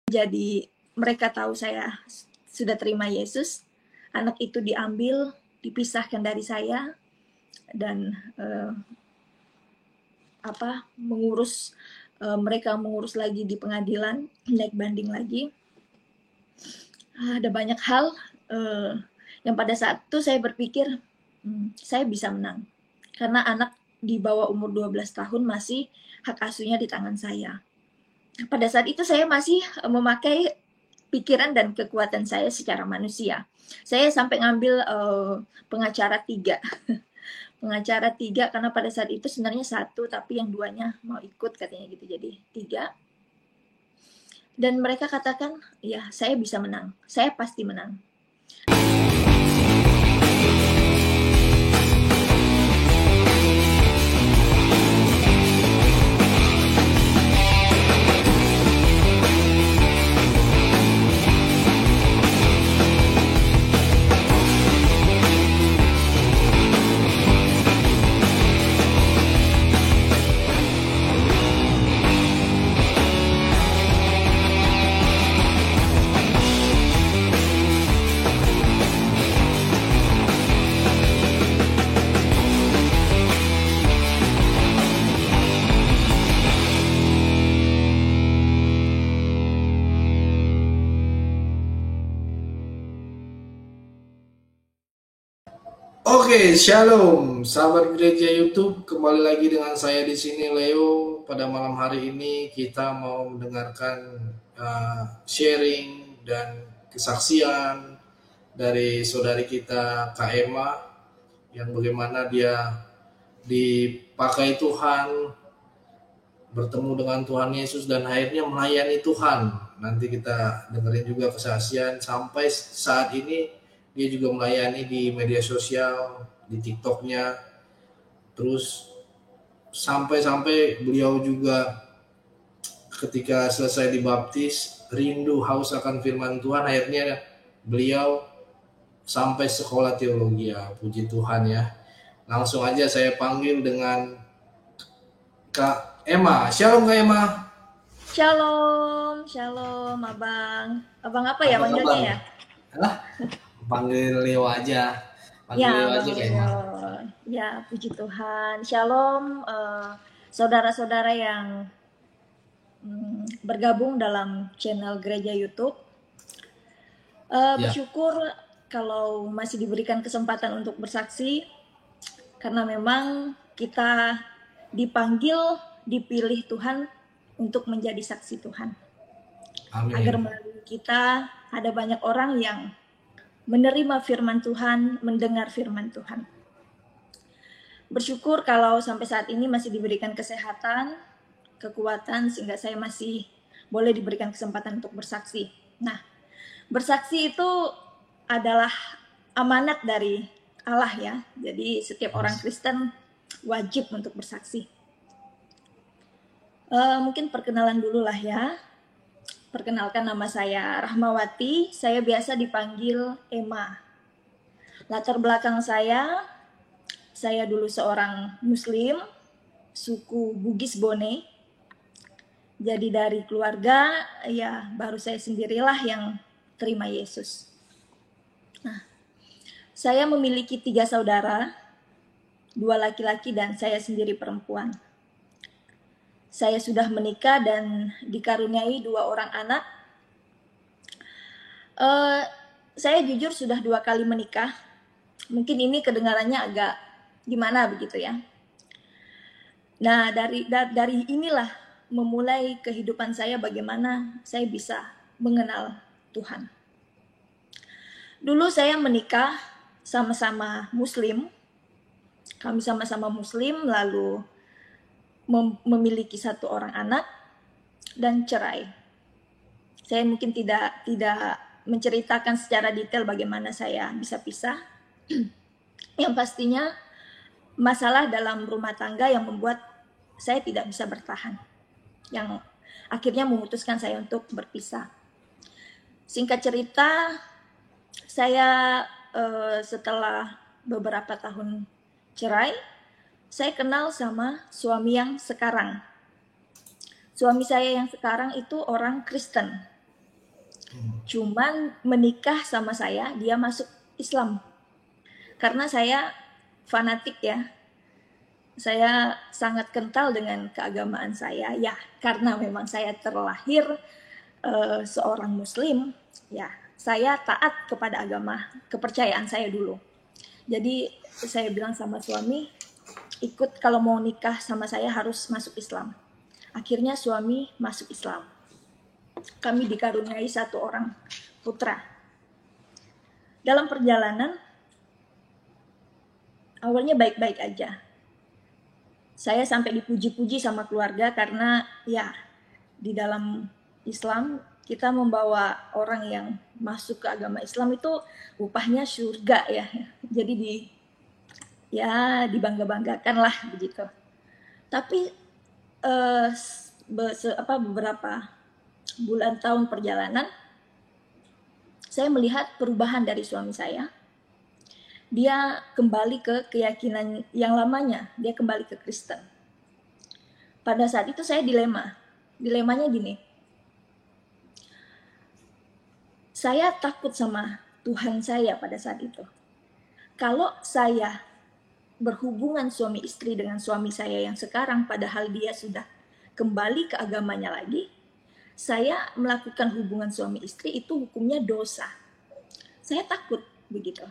Jadi mereka tahu saya sudah terima Yesus, anak itu diambil, dipisahkan dari saya, dan mereka mengurus lagi di pengadilan, naik banding lagi. Ada banyak hal yang pada saat itu saya berpikir saya bisa menang, karena anak di bawah umur 12 tahun masih hak asuhnya di tangan saya. Pada saat itu saya masih memakai pikiran dan kekuatan saya secara manusia. Saya sampai ngambil pengacara 3 pengacara 3 karena pada saat itu sebenarnya 1 tapi yang 2-nya mau ikut katanya gitu, jadi 3. Dan mereka katakan, ya saya bisa menang, saya pasti menang. Oke, Shalom, sahabat gereja YouTube. Kembali lagi dengan saya di sini, Leo. Pada malam hari ini kita mau mendengarkan sharing dan kesaksian dari saudari kita Kak Emma, yang bagaimana dia dipakai Tuhan, bertemu dengan Tuhan Yesus, dan akhirnya melayani Tuhan. Nanti kita dengerin juga kesaksian. Sampai saat ini dia juga melayani di media sosial, di TikToknya. Terus sampai beliau juga ketika selesai dibaptis, rindu haus akan firman Tuhan. Akhirnya beliau sampai sekolah teologi. Ya, puji Tuhan ya. Langsung aja saya panggil dengan Kak Emma. Shalom Kak Emma. Shalom, shalom Abang. Abang apa ya panggilnya ya? Panggil Leo aja. Panggil Leo aja Kak Emma. Ya, puji Tuhan. Shalom saudara-saudara yang bergabung dalam channel gereja YouTube. Bersyukur kalau masih diberikan kesempatan untuk bersaksi, karena memang kita dipanggil, dipilih Tuhan untuk menjadi saksi Tuhan. Amin. Agar melalui kita ada banyak orang yang menerima firman Tuhan, mendengar firman Tuhan. Bersyukur kalau sampai saat ini masih diberikan kesehatan, kekuatan, sehingga saya masih boleh diberikan kesempatan untuk bersaksi. Nah, bersaksi itu adalah amanat dari Allah ya. Jadi setiap orang Kristen wajib untuk bersaksi. Mungkin perkenalan dulu lah ya. Perkenalkan, nama saya Rahmawati, saya biasa dipanggil Emma. Latar belakang saya dulu seorang Muslim, suku Bugis Bone. Jadi dari keluarga, ya baru saya sendirilah yang terima Yesus. Nah, saya memiliki 3 saudara, 2 laki-laki dan saya sendiri perempuan. Saya sudah menikah dan dikaruniai 2 orang anak. Saya jujur sudah 2 kali menikah. Mungkin ini kedengarannya agak gimana begitu ya. Nah, dari inilah memulai kehidupan saya, bagaimana saya bisa mengenal Tuhan. Dulu saya menikah sama-sama Muslim. Kami sama-sama Muslim, lalu memiliki 1 orang anak dan cerai. Saya mungkin tidak menceritakan secara detail bagaimana saya bisa pisah. Yang pastinya masalah dalam rumah tangga yang membuat saya tidak bisa bertahan, yang akhirnya memutuskan saya untuk berpisah. Singkat cerita, saya setelah beberapa tahun cerai, saya kenal sama suami yang sekarang. Suami saya yang sekarang itu orang Kristen. Cuman menikah sama saya, dia masuk Islam. Karena saya fanatik ya, saya sangat kental dengan keagamaan saya ya, karena memang saya terlahir seorang muslim ya, saya taat kepada agama kepercayaan saya dulu. Jadi saya bilang sama suami, ikut kalau mau nikah sama saya harus masuk Islam. Akhirnya suami masuk Islam. Kami dikaruniai satu orang putra. Dalam perjalanan awalnya baik-baik aja. Saya sampai dipuji-puji sama keluarga karena ya di dalam Islam kita membawa orang yang masuk ke agama Islam itu upahnya surga ya. Jadi dibangga-banggakan lah begitu. Tapi beberapa bulan tahun perjalanan saya melihat perubahan dari suami saya. Dia kembali ke keyakinan yang lamanya, dia kembali ke Kristen. Pada saat itu saya dilemanya gini, saya takut sama Tuhan saya pada saat itu. Kalau saya berhubungan suami istri dengan suami saya yang sekarang, padahal dia sudah kembali ke agamanya lagi, saya melakukan hubungan suami istri itu hukumnya dosa. Saya takut begitu.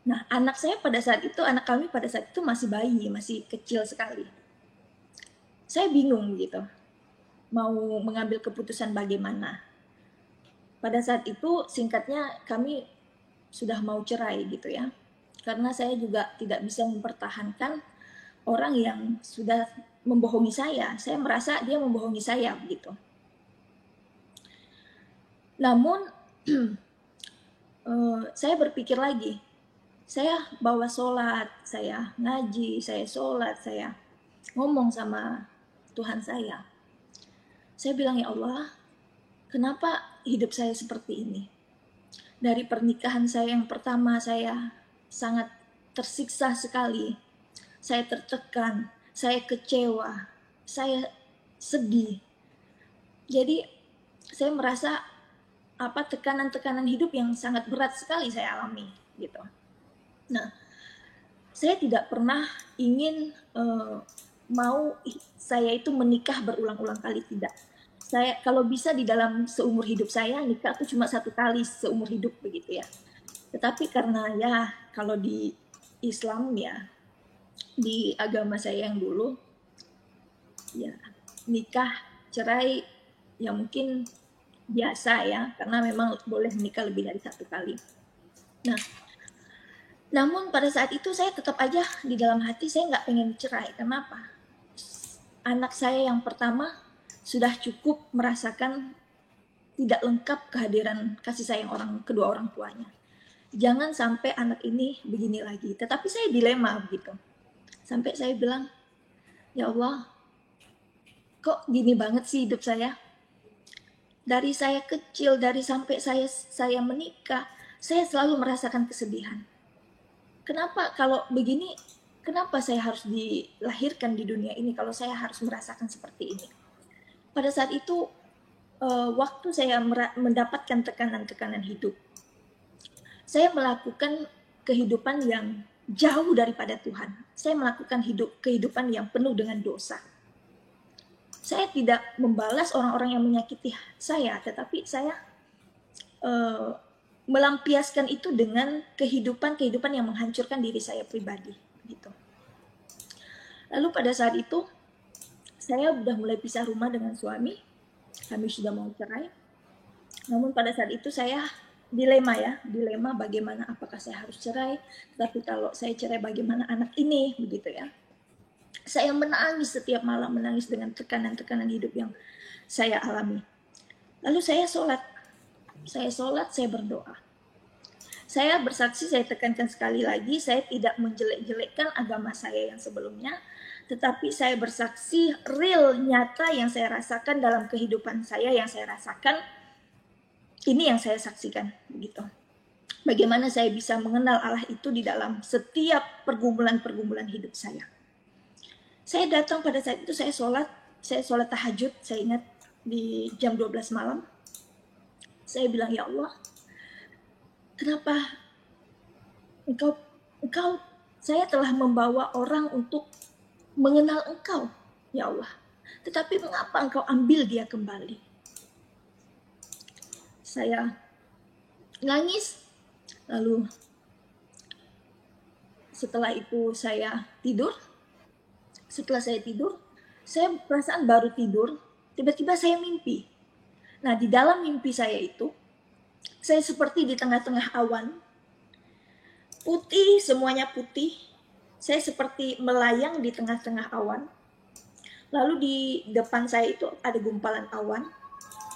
Nah, anak kami pada saat itu masih bayi, masih kecil sekali. Saya bingung gitu, mau mengambil keputusan bagaimana. Pada saat itu singkatnya kami sudah mau cerai gitu ya. Karena saya juga tidak bisa mempertahankan orang yang sudah membohongi saya. Saya merasa dia membohongi saya begitu. Namun saya berpikir lagi, saya bawa sholat, saya ngaji, saya sholat, saya ngomong sama Tuhan saya. Saya bilang, ya Allah, kenapa hidup saya seperti ini? Dari pernikahan saya yang pertama, saya sangat tersiksa sekali. Saya tertekan, saya kecewa, saya sedih. Jadi saya merasa tekanan-tekanan hidup yang sangat berat sekali saya alami gitu. Nah, saya tidak pernah ingin mau saya itu menikah berulang-ulang kali, tidak. Saya kalau bisa di dalam seumur hidup saya nikah itu cuma 1 kali seumur hidup begitu ya. Tetapi karena ya kalau di Islam ya, di agama saya yang dulu ya nikah cerai ya mungkin biasa ya, karena memang boleh menikah lebih dari 1 kali. Nah, namun pada saat itu saya tetap aja di dalam hati saya nggak pengen cerai. Kenapa? Anak saya yang pertama sudah cukup merasakan tidak lengkap kehadiran kasih sayang kedua orang tuanya. Jangan sampai anak ini begini lagi. Tetapi saya dilema begitu. Sampai saya bilang, ya Allah, kok gini banget sih hidup saya? Dari saya kecil, dari sampai saya menikah, saya selalu merasakan kesedihan. Kenapa kalau begini, kenapa saya harus dilahirkan di dunia ini kalau saya harus merasakan seperti ini? Pada saat itu, waktu saya mendapatkan tekanan-tekanan hidup, saya melakukan kehidupan yang jauh daripada Tuhan. Saya melakukan kehidupan yang penuh dengan dosa. Saya tidak membalas orang-orang yang menyakiti saya, tetapi saya melampiaskan itu dengan kehidupan yang menghancurkan diri saya pribadi gitu. Lalu pada saat itu saya sudah mulai pisah rumah dengan suami, kami sudah mau cerai. Namun pada saat itu saya dilema bagaimana, apakah saya harus cerai, tapi kalau saya cerai bagaimana anak ini begitu ya. Saya menangis setiap malam, menangis dengan tekanan-tekanan hidup yang saya alami. Lalu saya sholat, saya berdoa. Saya bersaksi, saya tekankan sekali lagi, saya tidak menjelek-jelekkan agama saya yang sebelumnya, tetapi saya bersaksi real, nyata yang saya rasakan dalam kehidupan saya, yang saya rasakan, ini yang saya saksikan, begitu. Bagaimana saya bisa mengenal Allah itu di dalam setiap pergumulan-pergumulan hidup saya. Saya datang pada saat itu, saya sholat tahajud, saya ingat di jam 12 malam. Saya bilang, ya Allah, kenapa engkau saya telah membawa orang untuk mengenal engkau, ya Allah. Tetapi mengapa engkau ambil dia kembali? Saya nangis, lalu setelah itu saya tidur. Setelah saya tidur, saya perasaan baru tidur, tiba-tiba saya mimpi. Nah, di dalam mimpi saya itu, saya seperti di tengah-tengah awan, putih, semuanya putih. Saya seperti melayang di tengah-tengah awan. Lalu di depan saya itu ada gumpalan awan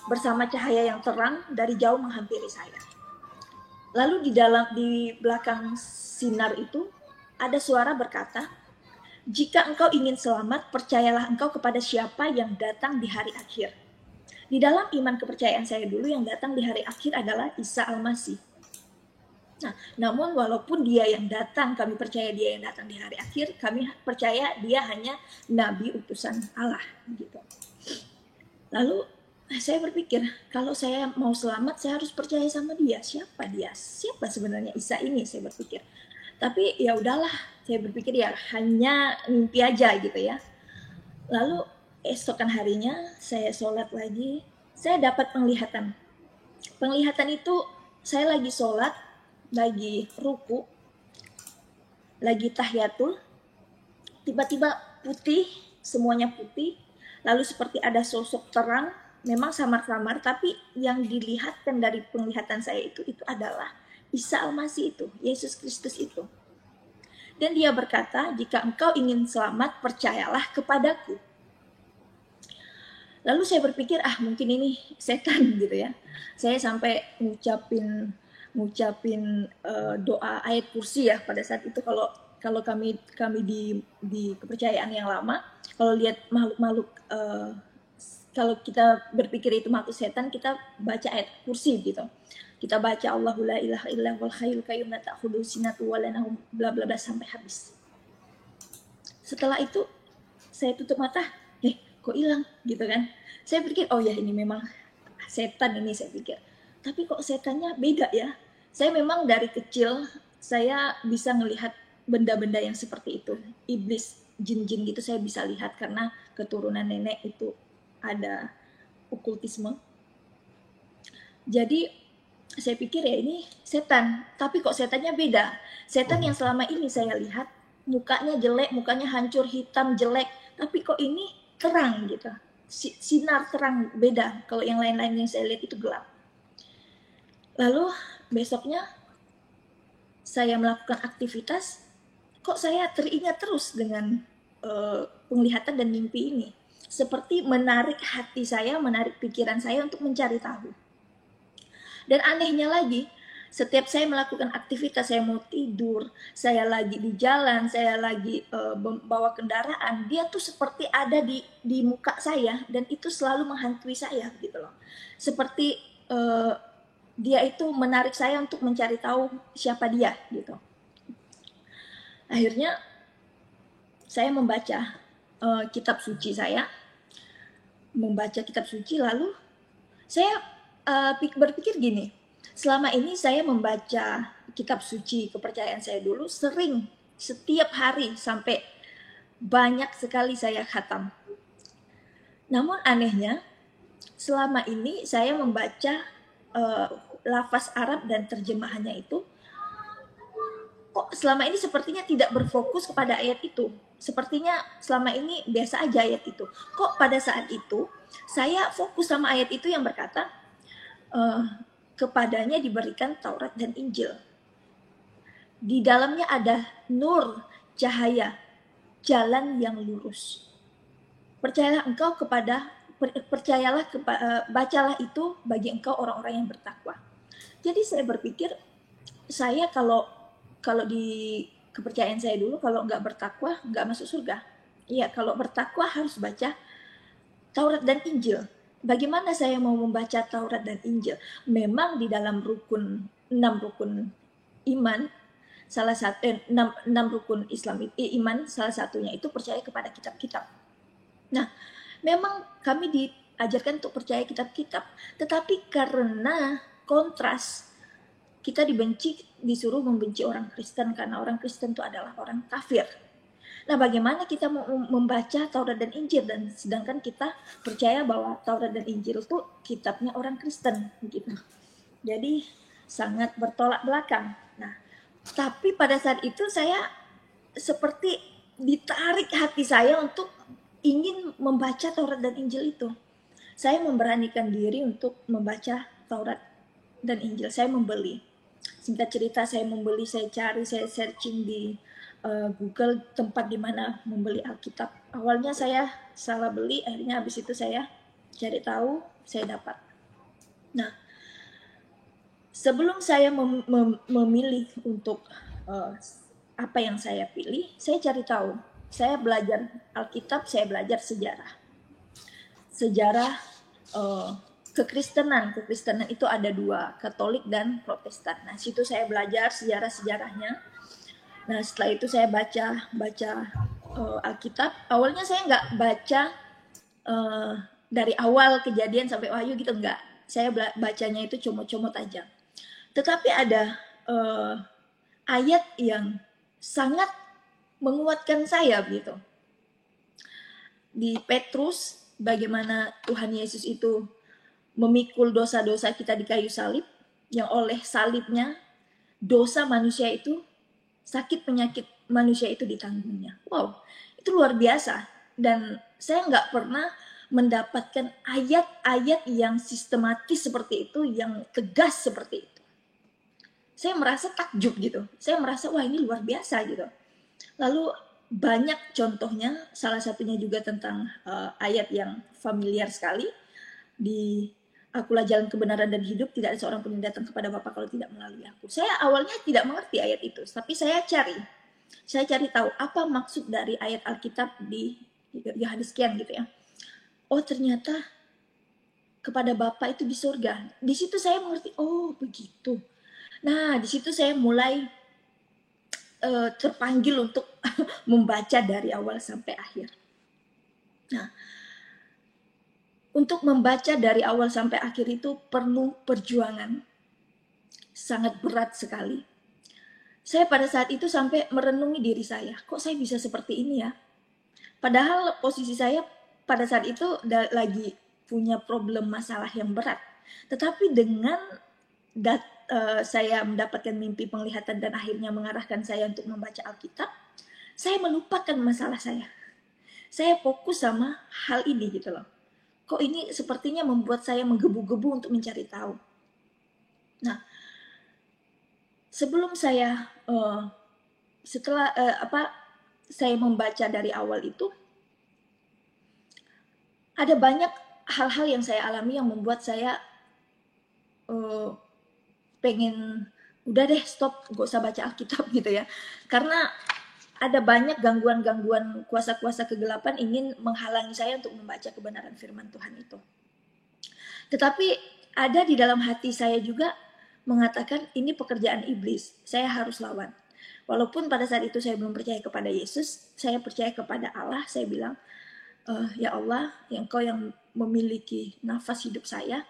bersama cahaya yang terang dari jauh menghampiri saya. Lalu di belakang sinar itu ada suara berkata, jika engkau ingin selamat, percayalah engkau kepada siapa yang datang di hari akhir. Di dalam iman kepercayaan saya dulu, yang datang di hari akhir adalah Isa Al-Masih. Nah, namun walaupun dia yang datang, kami percaya dia yang datang di hari akhir, kami percaya dia hanya nabi utusan Allah, gitu. Lalu saya berpikir, kalau saya mau selamat, saya harus percaya sama dia. Siapa dia? Siapa sebenarnya Isa ini? Saya berpikir. Tapi ya udahlah, saya berpikir ya hanya mimpi aja gitu ya. Lalu esokan harinya saya sholat lagi, saya dapat penglihatan. Penglihatan itu saya lagi sholat, lagi ruku, lagi tahiyatul, tiba-tiba putih, semuanya putih, lalu seperti ada sosok terang, memang samar-samar, tapi yang dilihatkan dari penglihatan saya itu adalah Isa Al-Masih itu, Yesus Kristus itu. Dan dia berkata, jika engkau ingin selamat, percayalah kepadaku. Lalu saya berpikir, mungkin ini setan gitu ya. Saya sampai ngucapin doa ayat kursi ya pada saat itu. Kalau kami di kepercayaan yang lama, kalau lihat makhluk-makhluk, kalau kita berpikir itu makhluk setan, kita baca ayat kursi gitu. Kita baca Allahu la ilaha illa huwal hayyul qayyum la ta'khudhuhu sinatun wa la nawm, bla bla bla sampai habis. Setelah itu saya tutup mata, kok hilang gitu kan. Saya pikir, oh ya ini memang setan ini, saya pikir. Tapi kok setannya beda ya. Saya memang dari kecil saya bisa melihat benda-benda yang seperti itu. Iblis, jin-jin gitu saya bisa lihat karena keturunan nenek itu ada okultisme. Jadi saya pikir ya ini setan, tapi kok setannya beda. Setan yang selama ini saya lihat mukanya jelek, mukanya hancur, hitam, jelek, tapi kok ini terang gitu. Sinar terang, beda. Kalau yang lain-lain yang saya lihat itu gelap. Lalu besoknya saya melakukan aktivitas, kok saya teringat terus dengan penglihatan dan mimpi ini. Seperti menarik hati saya, menarik pikiran saya untuk mencari tahu. Dan anehnya lagi, setiap saya melakukan aktivitas, saya mau tidur, saya lagi di jalan, saya lagi bawa kendaraan, dia tuh seperti ada di muka saya, dan itu selalu menghantui saya gitu loh. Seperti dia itu menarik saya untuk mencari tahu siapa dia gitu. Akhirnya saya membaca kitab suci saya, lalu saya berpikir gini, selama ini saya membaca kitab suci kepercayaan saya dulu sering, setiap hari sampai banyak sekali saya khatam. Namun anehnya, selama ini saya membaca lafaz Arab dan terjemahannya itu, kok selama ini sepertinya tidak berfokus kepada ayat itu. Sepertinya selama ini biasa aja ayat itu. Kok pada saat itu saya fokus sama ayat itu yang berkata, kepadanya diberikan Taurat dan Injil. Di dalamnya ada nur, cahaya, jalan yang lurus. Percayalah bacalah itu bagi engkau orang-orang yang bertakwa. Jadi saya berpikir, saya kalau di kepercayaan saya dulu, kalau nggak bertakwa nggak masuk surga. Iya, kalau bertakwa harus baca Taurat dan Injil. Bagaimana saya mau membaca Taurat dan Injil? Memang di dalam 6 rukun iman, salah satu 6 rukun Islam iman, salah satunya itu percaya kepada kitab-kitab. Nah, memang kami diajarkan untuk percaya kitab-kitab, tetapi karena kontras, kita disuruh membenci orang Kristen karena orang Kristen itu adalah orang kafir. Nah, bagaimana kita mau membaca Taurat dan Injil, dan sedangkan kita percaya bahwa Taurat dan Injil itu kitabnya orang Kristen gitu. Jadi sangat bertolak belakang. Nah, tapi pada saat itu saya seperti ditarik hati saya untuk ingin membaca Taurat dan Injil itu. Saya memberanikan diri untuk membaca Taurat dan Injil. Saya membeli. Singkat cerita, saya membeli, saya cari, saya searching di Google tempat di mana membeli Alkitab. Awalnya saya salah beli, akhirnya habis itu saya cari tahu, saya dapat. Nah, sebelum saya memilih untuk apa yang saya pilih, saya cari tahu. Saya belajar Alkitab, saya belajar sejarah. Sejarah kekristenan. Kekristenan itu ada dua, Katolik dan Protestan. Nah, situ saya belajar sejarah-sejarahnya. Nah, setelah itu saya baca Alkitab. Awalnya saya nggak baca dari awal Kejadian sampai Wahyu gitu, enggak. Saya bacanya itu comot-comot aja. Tetapi ada ayat yang sangat menguatkan saya gitu. Di Petrus, bagaimana Tuhan Yesus itu memikul dosa-dosa kita di kayu salib, yang oleh salibnya dosa manusia itu, sakit penyakit manusia itu ditanggungnya. Wow, itu luar biasa. Dan saya nggak pernah mendapatkan ayat-ayat yang sistematis seperti itu, yang tegas seperti itu. Saya merasa takjub gitu. Saya merasa, wah ini luar biasa gitu. Lalu banyak contohnya, salah satunya juga tentang ayat yang familiar sekali. Di Akulah jalan kebenaran dan hidup, tidak ada seorang pun yang datang kepada Bapa kalau tidak melalui aku. Saya awalnya tidak mengerti ayat itu, tapi saya cari tahu apa maksud dari ayat Alkitab di Yohanes sekian gitu ya. Oh, ternyata kepada Bapa itu di surga. Di situ saya mengerti, oh begitu. Nah, di situ saya mulai terpanggil untuk membaca dari awal sampai akhir. Nah, untuk membaca dari awal sampai akhir itu perlu perjuangan. Sangat berat sekali. Saya pada saat itu sampai merenungi diri saya, kok saya bisa seperti ini ya? Padahal posisi saya pada saat itu lagi punya problem masalah yang berat. Tetapi dengan saya mendapatkan mimpi penglihatan dan akhirnya mengarahkan saya untuk membaca Alkitab, saya melupakan masalah saya. Saya fokus sama hal ini gitu loh. Kok ini sepertinya membuat saya menggebu-gebu untuk mencari tahu. Nah, sebelum saya saya membaca dari awal itu, ada banyak hal-hal yang saya alami yang membuat saya pengen udah deh stop, gak usah baca Alkitab gitu ya. Karena ada banyak gangguan-gangguan kuasa-kuasa kegelapan ingin menghalangi saya untuk membaca kebenaran firman Tuhan itu. Tetapi ada di dalam hati saya juga mengatakan ini pekerjaan iblis, saya harus lawan. Walaupun pada saat itu saya belum percaya kepada Yesus, saya percaya kepada Allah. Saya bilang, ya Allah, Engkau yang memiliki nafas hidup saya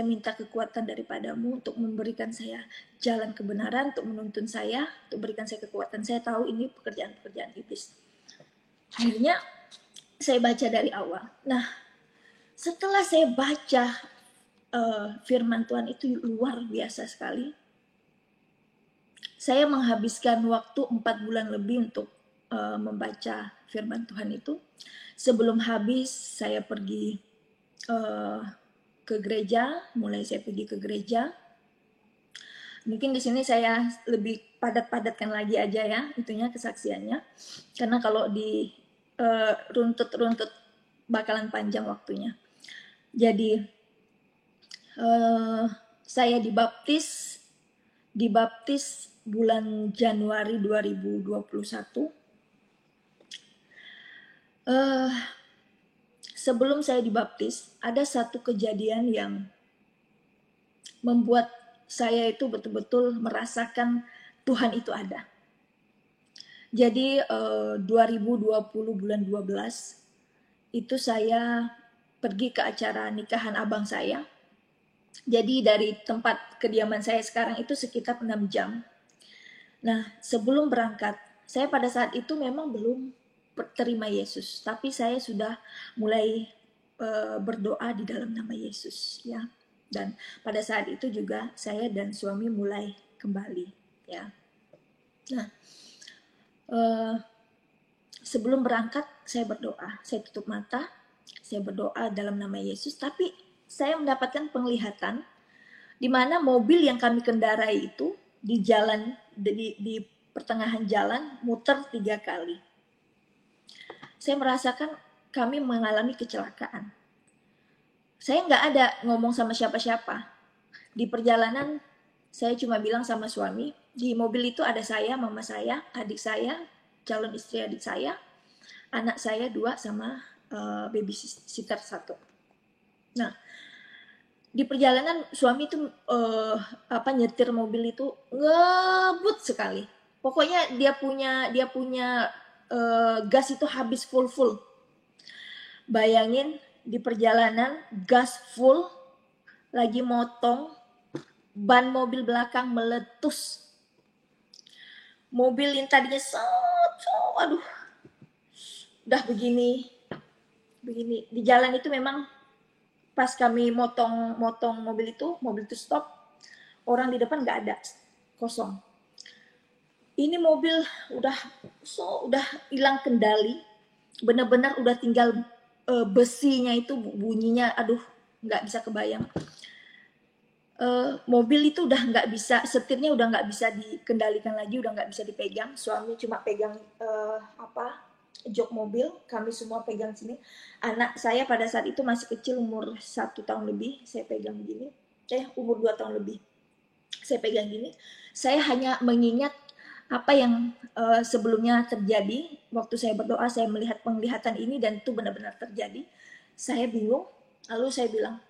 minta kekuatan daripadamu untuk memberikan saya jalan kebenaran, untuk menuntun saya, untuk berikan saya kekuatan. Saya tahu ini pekerjaan-pekerjaan iblis. Akhirnya saya baca dari awal. Nah, setelah saya baca firman Tuhan itu luar biasa sekali. Saya menghabiskan waktu 4 bulan lebih untuk membaca firman Tuhan itu. Sebelum habis saya pergi ke gereja, saya pergi ke gereja. Mungkin di sini saya lebih padat-padatkan lagi aja ya, itunya kesaksiannya. Karena kalau di runtut-runtut bakalan panjang waktunya. Jadi saya dibaptis bulan Januari 2021. Sebelum saya dibaptis, ada satu kejadian yang membuat saya itu betul-betul merasakan Tuhan itu ada. Jadi 2020 bulan 12 itu saya pergi ke acara nikahan abang saya. Jadi dari tempat kediaman saya sekarang itu sekitar 6 jam. Nah, sebelum berangkat, saya pada saat itu memang belum terima Yesus, tapi saya sudah mulai berdoa di dalam nama Yesus, ya. Dan pada saat itu juga saya dan suami mulai kembali, ya. Nah, sebelum berangkat saya berdoa, saya tutup mata, saya berdoa dalam nama Yesus, tapi saya mendapatkan penglihatan di mana mobil yang kami kendarai itu di jalan di pertengahan jalan muter 3 kali. Saya merasakan kami mengalami kecelakaan. Saya nggak ada ngomong sama siapa-siapa. Di perjalanan saya cuma bilang sama suami, di mobil itu ada saya, mama saya, adik saya, calon istri adik saya, anak saya 2 sama babysitter 1. Nah, di perjalanan suami itu nyetir mobil itu ngebut sekali. Pokoknya dia punya gas itu habis full. Bayangin di perjalanan gas full, lagi motong, ban mobil belakang meletus. Mobil yang tadinya aduh, udah begini. Di jalan itu memang pas kami motong mobil itu stop, orang di depan nggak ada, kosong. Ini mobil udah hilang kendali, benar-benar udah tinggal besinya itu bunyinya, aduh nggak bisa kebayang. Mobil itu udah nggak bisa, setirnya udah nggak bisa dikendalikan lagi, udah nggak bisa dipegang. Suami cuma pegang jok mobil, kami semua pegang sini. Anak saya pada saat itu masih kecil, umur 1 tahun lebih, saya pegang gini. Umur 2 tahun lebih, saya pegang gini. Saya hanya mengingat apa yang sebelumnya terjadi. Waktu saya berdoa, saya melihat penglihatan ini dan itu benar-benar terjadi. Saya bingung, lalu saya bilang,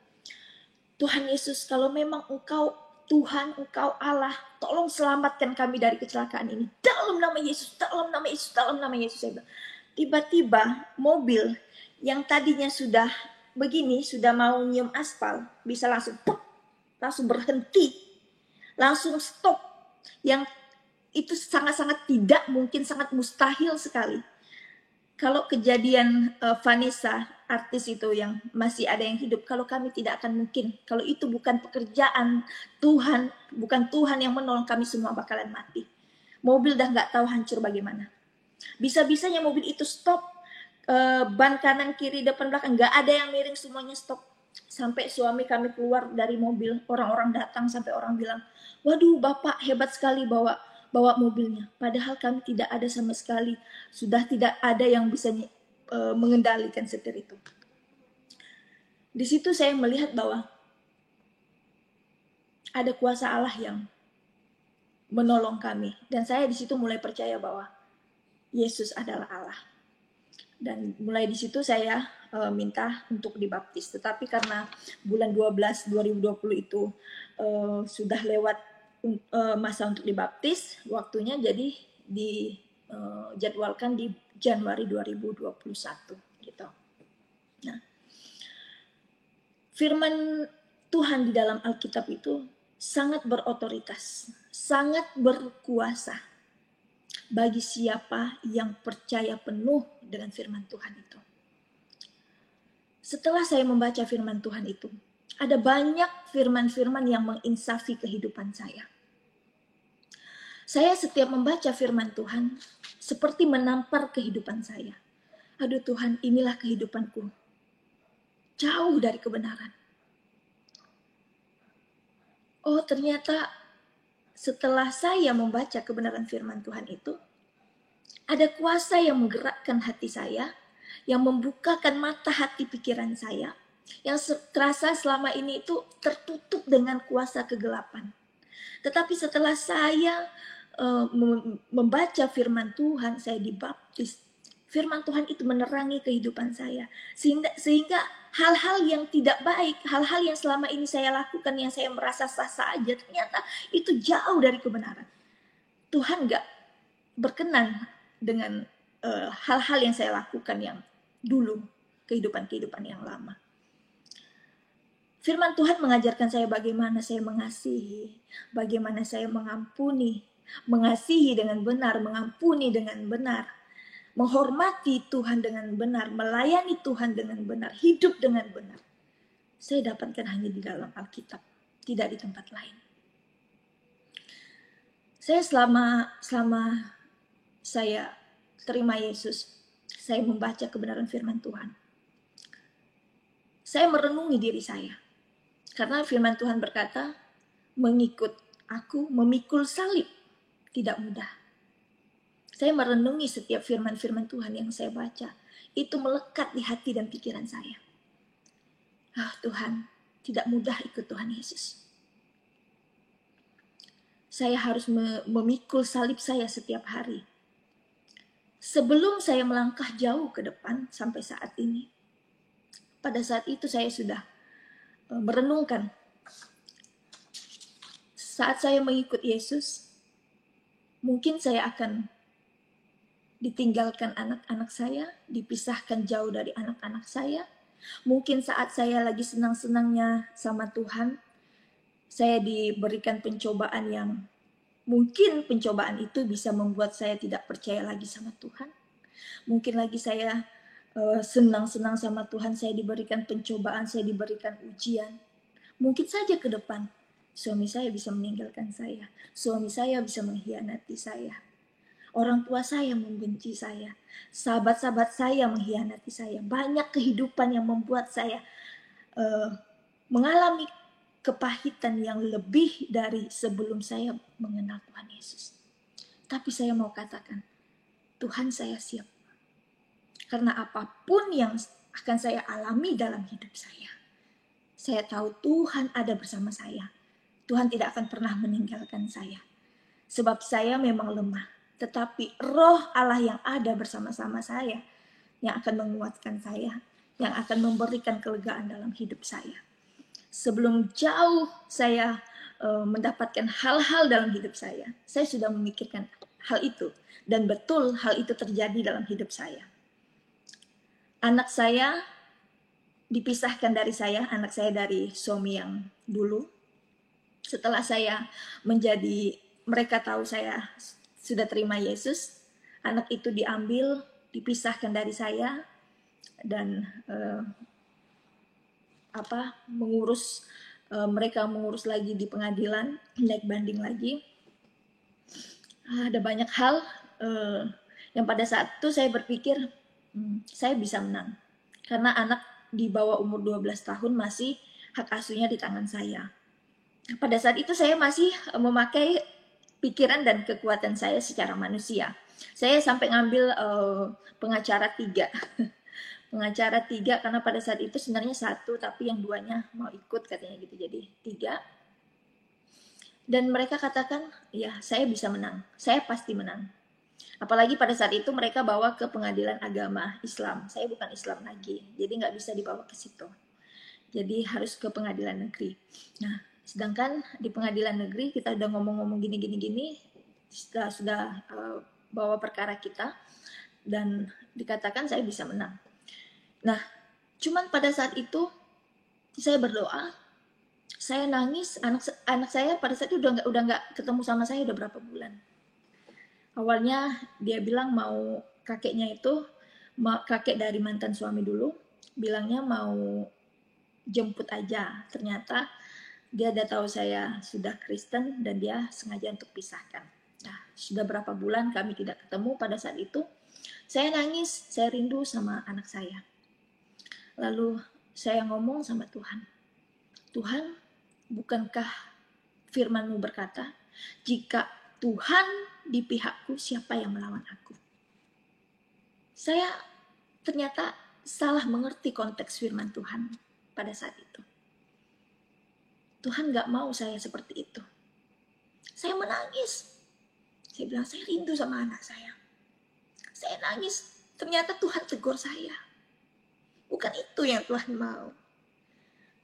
Tuhan Yesus, kalau memang Engkau Tuhan, Engkau Allah, tolong selamatkan kami dari kecelakaan ini. Dalam nama Yesus, dalam nama Yesus, dalam nama Yesus, saya bilang. Tiba-tiba mobil yang tadinya sudah begini, sudah mau nyium aspal, bisa langsung berhenti, langsung stop. Yang itu sangat-sangat tidak mungkin, sangat mustahil sekali. Kalau kejadian Vanessa, artis itu yang masih ada yang hidup, kalau kami tidak akan mungkin, kalau itu bukan pekerjaan Tuhan, bukan Tuhan yang menolong, kami semua bakalan mati. Mobil dah nggak tahu hancur bagaimana. Bisa-bisanya mobil itu stop, ban kanan, kiri, depan, belakang, nggak ada yang miring, semuanya stop. Sampai suami kami keluar dari mobil, orang-orang datang, sampai orang bilang, waduh Bapak hebat sekali bawa mobilnya. Padahal kami tidak ada sama sekali, sudah tidak ada yang bisa mengendalikan setir itu. Di situ saya melihat bahwa ada kuasa Allah yang menolong kami, dan saya di situ mulai percaya bahwa Yesus adalah Allah. Dan mulai di situ saya minta untuk dibaptis. Tetapi karena bulan 12 2020 itu sudah lewat masa untuk dibaptis, waktunya jadi dijadwalkan di Januari 2021 gitu. Nah, firman Tuhan di dalam Alkitab itu sangat berotoritas, sangat berkuasa bagi siapa yang percaya penuh dengan firman Tuhan itu. Setelah saya membaca firman Tuhan itu, ada banyak firman-firman yang menginsafi kehidupan saya. Saya setiap membaca firman Tuhan, seperti menampar kehidupan saya. Aduh Tuhan, inilah kehidupanku, jauh dari kebenaran. Oh ternyata setelah saya membaca kebenaran firman Tuhan itu, ada kuasa yang menggerakkan hati saya, yang membukakan mata hati pikiran saya, yang terasa selama ini itu tertutup dengan kuasa kegelapan. Tetapi setelah saya membaca firman Tuhan, saya dibaptis, firman Tuhan itu menerangi kehidupan saya. Sehingga hal-hal yang tidak baik, hal-hal yang selama ini saya lakukan, yang saya merasa sah-sah aja, ternyata itu jauh dari kebenaran. Tuhan gak berkenan dengan hal-hal yang saya lakukan yang dulu, kehidupan yang lama. Firman Tuhan mengajarkan saya bagaimana saya mengasihi, bagaimana saya mengampuni, mengasihi dengan benar, mengampuni dengan benar, menghormati Tuhan dengan benar, melayani Tuhan dengan benar, hidup dengan benar. Saya dapatkan hanya di dalam Alkitab, tidak di tempat lain. Saya selama saya terima Yesus, saya membaca kebenaran firman Tuhan. Saya merenungi diri saya. Karena firman Tuhan berkata, mengikut aku memikul salib tidak mudah. Saya merenungi setiap firman-firman Tuhan yang saya baca. Itu melekat di hati dan pikiran saya. Tuhan, tidak mudah ikut Tuhan Yesus. Saya harus memikul salib saya setiap hari. Sebelum saya melangkah jauh ke depan sampai saat ini, pada saat itu saya sudah merenungkan. Saat saya mengikut Yesus, mungkin saya akan ditinggalkan anak-anak saya, dipisahkan jauh dari anak-anak saya. Mungkin saat saya lagi senang-senangnya sama Tuhan, saya diberikan pencobaan yang mungkin pencobaan itu bisa membuat saya tidak percaya lagi sama Tuhan. Mungkin lagi saya senang-senang sama Tuhan, saya diberikan pencobaan, saya diberikan ujian. Mungkin saja ke depan suami saya bisa meninggalkan saya, suami saya bisa mengkhianati saya, orang tua saya membenci saya, sahabat-sahabat saya mengkhianati saya. Banyak kehidupan yang membuat saya mengalami kepahitan yang lebih dari sebelum saya mengenal Tuhan Yesus. Tapi saya mau katakan, Tuhan saya siap. Karena apapun yang akan saya alami dalam hidup saya tahu Tuhan ada bersama saya. Tuhan tidak akan pernah meninggalkan saya. Sebab saya memang lemah. Tetapi roh Allah yang ada bersama-sama saya, yang akan menguatkan saya, yang akan memberikan kelegaan dalam hidup saya. Sebelum jauh saya mendapatkan hal-hal dalam hidup saya sudah memikirkan hal itu. Dan betul hal itu terjadi dalam hidup saya. Anak saya dipisahkan dari saya, anak saya dari suami yang dulu. Setelah saya mereka tahu saya sudah terima Yesus, anak itu diambil, dipisahkan dari saya, dan mereka mengurus lagi di pengadilan, naik banding lagi. Ada banyak hal yang pada saat itu saya berpikir saya bisa menang, karena anak di bawah umur 12 tahun masih hak asuhnya di tangan saya. Pada saat itu saya masih memakai pikiran dan kekuatan saya secara manusia. Saya sampai ngambil pengacara 3. Pengacara 3 karena pada saat itu sebenarnya 1, tapi yang 2-nya mau ikut katanya gitu, jadi 3. Dan mereka katakan, ya saya bisa menang, saya pasti menang. Apalagi pada saat itu mereka bawa ke pengadilan agama Islam. Saya bukan Islam lagi, jadi nggak bisa dibawa ke situ. Jadi harus ke pengadilan negeri. Nah, sedangkan di pengadilan negeri kita udah ngomong-ngomong gini, sudah bawa perkara kita, dan dikatakan saya bisa menang. Nah, cuman pada saat itu saya berdoa, saya nangis. Anak saya pada saat itu udah nggak ketemu sama saya udah berapa bulan. Awalnya dia bilang mau kakeknya itu, kakek dari mantan suami dulu, bilangnya mau jemput aja. Ternyata dia udah tahu saya sudah Kristen dan dia sengaja untuk pisahkan. Nah, sudah berapa bulan kami tidak ketemu. Pada saat itu saya nangis, saya rindu sama anak saya. Lalu saya ngomong sama Tuhan, Tuhan, bukankah firman-Mu berkata, jika Tuhan di pihakku, siapa yang melawan aku? Saya ternyata salah mengerti konteks firman Tuhan pada saat itu. Tuhan gak mau saya seperti itu. Saya menangis. Saya bilang, saya rindu sama anak saya. Saya nangis. Ternyata Tuhan tegur saya. Bukan itu yang Tuhan mau.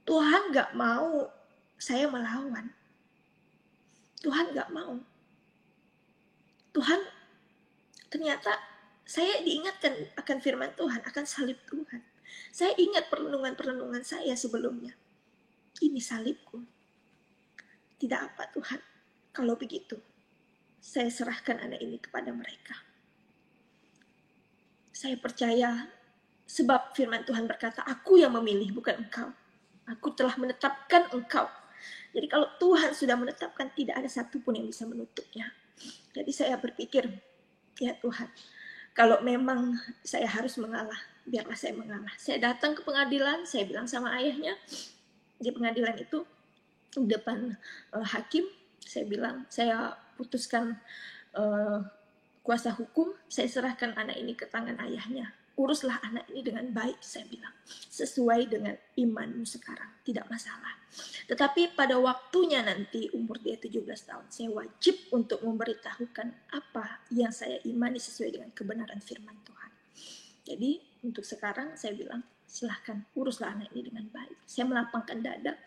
Tuhan gak mau saya melawan. Tuhan gak mau. Tuhan, ternyata saya diingatkan akan firman Tuhan, akan salib Tuhan. Saya ingat perenungan-perenungan saya sebelumnya. ini salibku. Tidak apa Tuhan, kalau begitu saya serahkan anak ini kepada mereka. Saya percaya sebab firman Tuhan berkata, aku yang memilih bukan engkau. Aku telah menetapkan engkau. Jadi kalau Tuhan sudah menetapkan, tidak ada satupun yang bisa menutupnya. Jadi saya berpikir, ya Tuhan, kalau memang saya harus mengalah, biarlah saya mengalah. Saya datang ke pengadilan, saya bilang sama ayahnya, di pengadilan itu, di depan hakim, saya bilang, saya putuskan kuasa hukum, saya serahkan anak ini ke tangan ayahnya. Uruslah anak ini dengan baik, saya bilang. Sesuai dengan imanmu sekarang, tidak masalah. Tetapi pada waktunya nanti, umur dia 17 tahun, saya wajib untuk memberitahukan apa yang saya imani sesuai dengan kebenaran firman Tuhan. Jadi, untuk sekarang saya bilang, silahkan uruslah anak ini dengan baik. Saya melapangkan dada.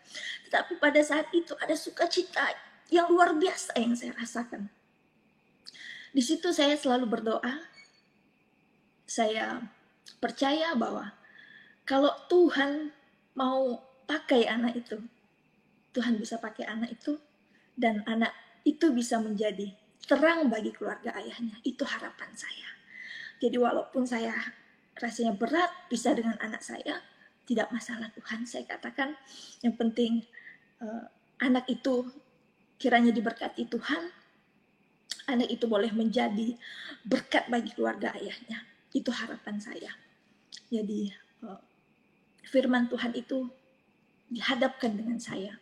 Tetapi pada saat itu ada sukacita yang luar biasa yang saya rasakan. Di situ saya selalu berdoa. Saya percaya bahwa kalau Tuhan mau pakai anak itu, Tuhan bisa pakai anak itu, dan anak itu bisa menjadi terang bagi keluarga ayahnya. Itu harapan saya. Jadi walaupun saya rasanya berat bisa dengan anak saya, tidak masalah Tuhan. Saya katakan yang penting anak itu kiranya diberkati Tuhan. Anak itu boleh menjadi berkat bagi keluarga ayahnya. Itu harapan saya. Jadi firman Tuhan itu dihadapkan dengan saya.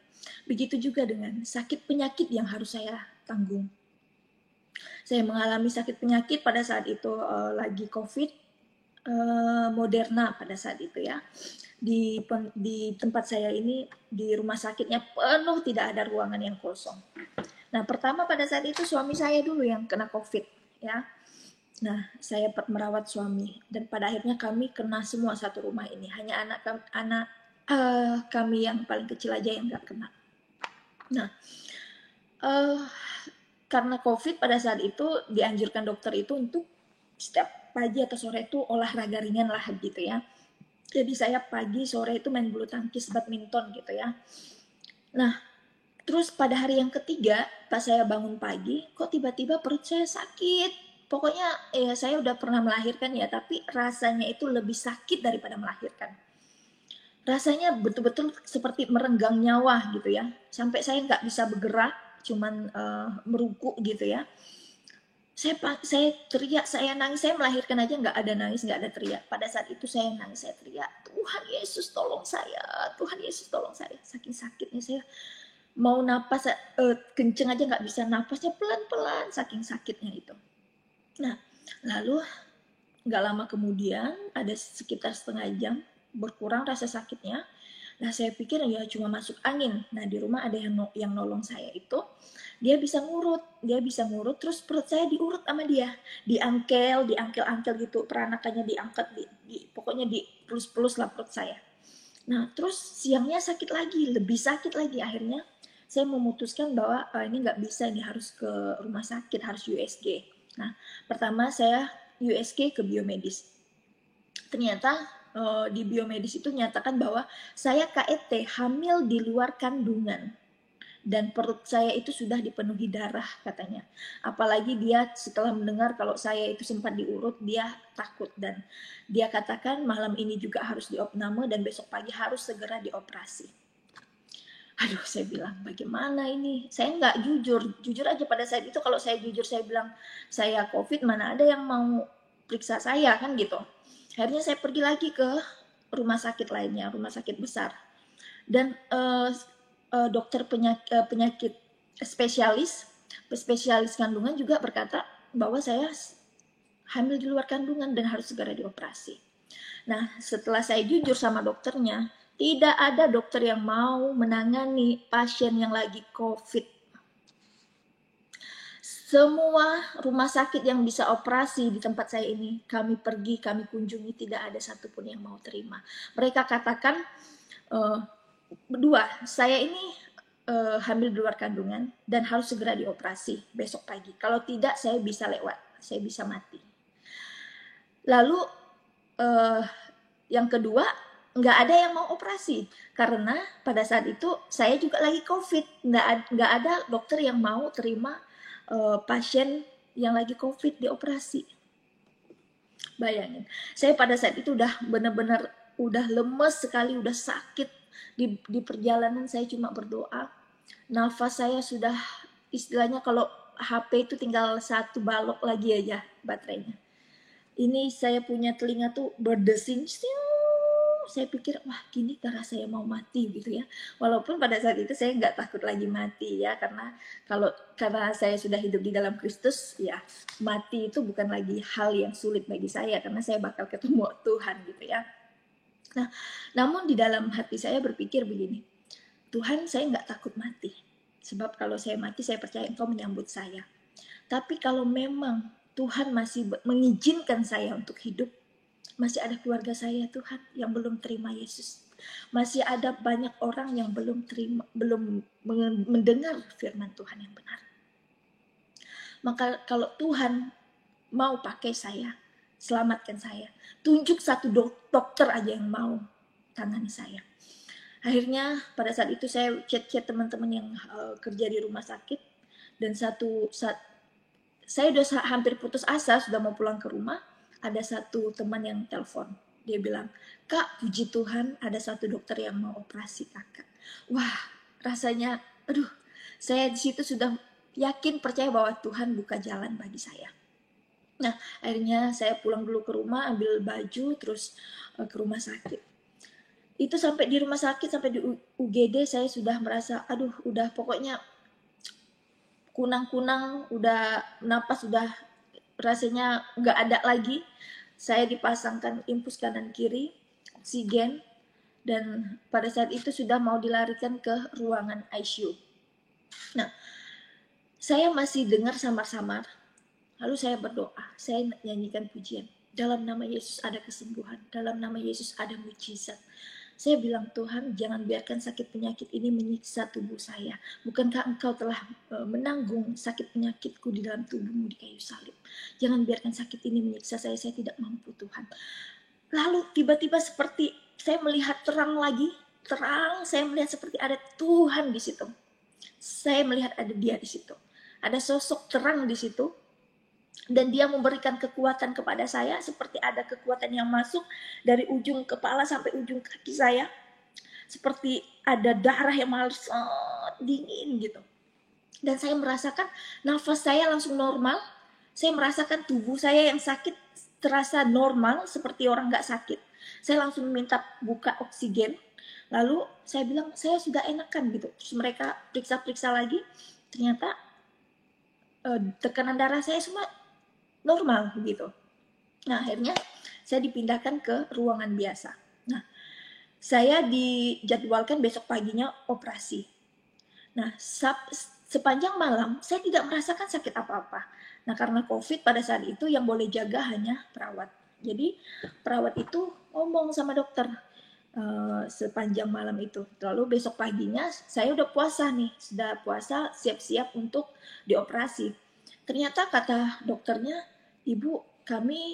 Begitu juga dengan sakit penyakit yang harus saya tanggung. Saya mengalami sakit penyakit pada saat itu lagi COVID, Moderna pada saat itu ya. Di tempat saya ini, di rumah sakitnya penuh, tidak ada ruangan yang kosong. Nah, pertama pada saat itu suami saya dulu yang kena COVID ya. Nah, saya merawat suami dan pada akhirnya kami kena semua satu rumah ini. Hanya anak kami yang paling kecil aja yang nggak kena. Nah, karena COVID pada saat itu dianjurkan dokter itu untuk setiap pagi atau sore itu olahraga ringan lah gitu ya. Jadi saya pagi sore itu main bulu tangkis, badminton gitu ya. Nah, terus pada hari yang ketiga pas saya bangun pagi, kok tiba-tiba perut saya sakit. Pokoknya ya saya udah pernah melahirkan ya, tapi rasanya itu lebih sakit daripada melahirkan. Rasanya betul-betul seperti merenggang nyawa gitu ya. Sampai saya nggak bisa bergerak, cuman merungkuk gitu ya. Saya teriak, saya nangis, saya melahirkan aja nggak ada nangis, nggak ada teriak. Pada saat itu saya nangis, saya teriak, Tuhan Yesus tolong saya, Tuhan Yesus tolong saya. Saking sakitnya saya mau napas kenceng aja nggak bisa, napasnya pelan-pelan, saking sakitnya itu. Nah, lalu nggak lama kemudian, ada sekitar setengah jam, berkurang rasa sakitnya. Nah, saya pikir ya cuma masuk angin. Nah, di rumah ada yang nolong saya itu, dia bisa ngurut, terus perut saya diurut sama dia, diangkel gitu, peranakannya diangkat, pokoknya dipelus-pelus lah perut saya. Nah, terus siangnya sakit lagi, lebih sakit lagi. Akhirnya saya memutuskan bahwa ini nggak bisa, ini harus ke rumah sakit, harus USG. Nah, pertama saya USG ke biomedis. Ternyata di biomedis itu nyatakan bahwa saya KET, hamil di luar kandungan. Dan perut saya itu sudah dipenuhi darah katanya. Apalagi dia setelah mendengar kalau saya itu sempat diurut, dia takut. Dan dia katakan malam ini juga harus diopname dan besok pagi harus segera dioperasi. Aduh, saya bilang bagaimana ini? Saya nggak jujur aja pada saat itu. Kalau saya jujur, saya bilang saya COVID, mana ada yang mau periksa saya kan gitu. Akhirnya saya pergi lagi ke rumah sakit lainnya, rumah sakit besar. Dan dokter penyakit spesialis kandungan juga berkata bahwa saya hamil di luar kandungan dan harus segera dioperasi. Nah, setelah saya jujur sama dokternya, tidak ada dokter yang mau menangani pasien yang lagi COVID. Semua rumah sakit yang bisa operasi di tempat saya ini, kami pergi, kami kunjungi, tidak ada satupun yang mau terima. Mereka katakan, berdua, saya ini hamil di luar kandungan dan harus segera dioperasi besok pagi. Kalau tidak, saya bisa lewat, saya bisa mati. Lalu yang kedua, nggak ada yang mau operasi karena pada saat itu saya juga lagi COVID, nggak ada dokter yang mau terima pasien yang lagi COVID dioperasi. Bayangin, saya pada saat itu udah benar-benar udah lemes sekali, udah sakit di perjalanan. Saya cuma berdoa, nafas saya sudah istilahnya kalau HP itu tinggal satu balok lagi aja baterainya. Ini saya punya telinga tuh berdesing, saya pikir wah gini cara saya mau mati gitu ya. Walaupun pada saat itu saya nggak takut lagi mati ya, karena saya sudah hidup di dalam Kristus ya, mati itu bukan lagi hal yang sulit bagi saya karena saya bakal ketemu Tuhan gitu ya. Nah, namun di dalam hati saya berpikir begini, Tuhan, saya nggak takut mati, sebab kalau saya mati saya percaya Engkau menyambut saya. Tapi kalau memang Tuhan masih mengizinkan saya untuk hidup, masih ada keluarga saya Tuhan yang belum terima Yesus. Masih ada banyak orang yang belum mendengar firman Tuhan yang benar. Maka kalau Tuhan mau pakai saya, selamatkan saya, tunjuk satu dokter aja yang mau tangani saya. Akhirnya pada saat itu saya chat teman-teman yang kerja di rumah sakit, dan saya udah hampir putus asa, sudah mau pulang ke rumah. Ada satu teman yang telepon, dia bilang, Kak, puji Tuhan ada satu dokter yang mau operasi kakak. Wah, rasanya, aduh, saya di situ sudah yakin percaya bahwa Tuhan buka jalan bagi saya. Nah, akhirnya saya pulang dulu ke rumah, ambil baju, terus ke rumah sakit. Itu sampai di rumah sakit, sampai di UGD, saya sudah merasa, aduh, udah pokoknya kunang-kunang, udah napas udah rasanya nggak ada lagi. Saya dipasangkan infus kanan kiri, oksigen, dan pada saat itu sudah mau dilarikan ke ruangan ICU. Nah, saya masih dengar samar-samar, lalu saya berdoa, saya nyanyikan pujian. Dalam nama Yesus ada kesembuhan, dalam nama Yesus ada mujizat. Saya bilang, Tuhan, jangan biarkan sakit penyakit ini menyiksa tubuh saya. Bukankah Engkau telah menanggung sakit penyakitku di dalam tubuhmu di kayu salib? Jangan biarkan sakit ini menyiksa saya tidak mampu, Tuhan. Lalu tiba-tiba seperti saya melihat terang lagi, saya melihat seperti ada Tuhan di situ. Saya melihat ada Dia di situ. Ada sosok terang di situ. Dan Dia memberikan kekuatan kepada saya, seperti ada kekuatan yang masuk dari ujung kepala sampai ujung kaki saya, seperti ada darah yang mengalir dingin gitu. Dan saya merasakan nafas saya langsung normal, saya merasakan tubuh saya yang sakit terasa normal seperti orang gak sakit. Saya langsung minta buka oksigen, lalu saya bilang saya sudah enakan gitu. Terus mereka periksa-periksa lagi, ternyata tekanan darah saya semua normal gitu. Nah, akhirnya saya dipindahkan ke ruangan biasa. Nah, saya dijadwalkan besok paginya operasi. Nah, sepanjang malam saya tidak merasakan sakit apa-apa. Nah, karena COVID pada saat itu yang boleh jaga hanya perawat. Jadi perawat itu ngomong sama dokter sepanjang malam itu. Lalu besok paginya saya udah puasa nih, sudah puasa siap-siap untuk dioperasi. Ternyata kata dokternya, Ibu, kami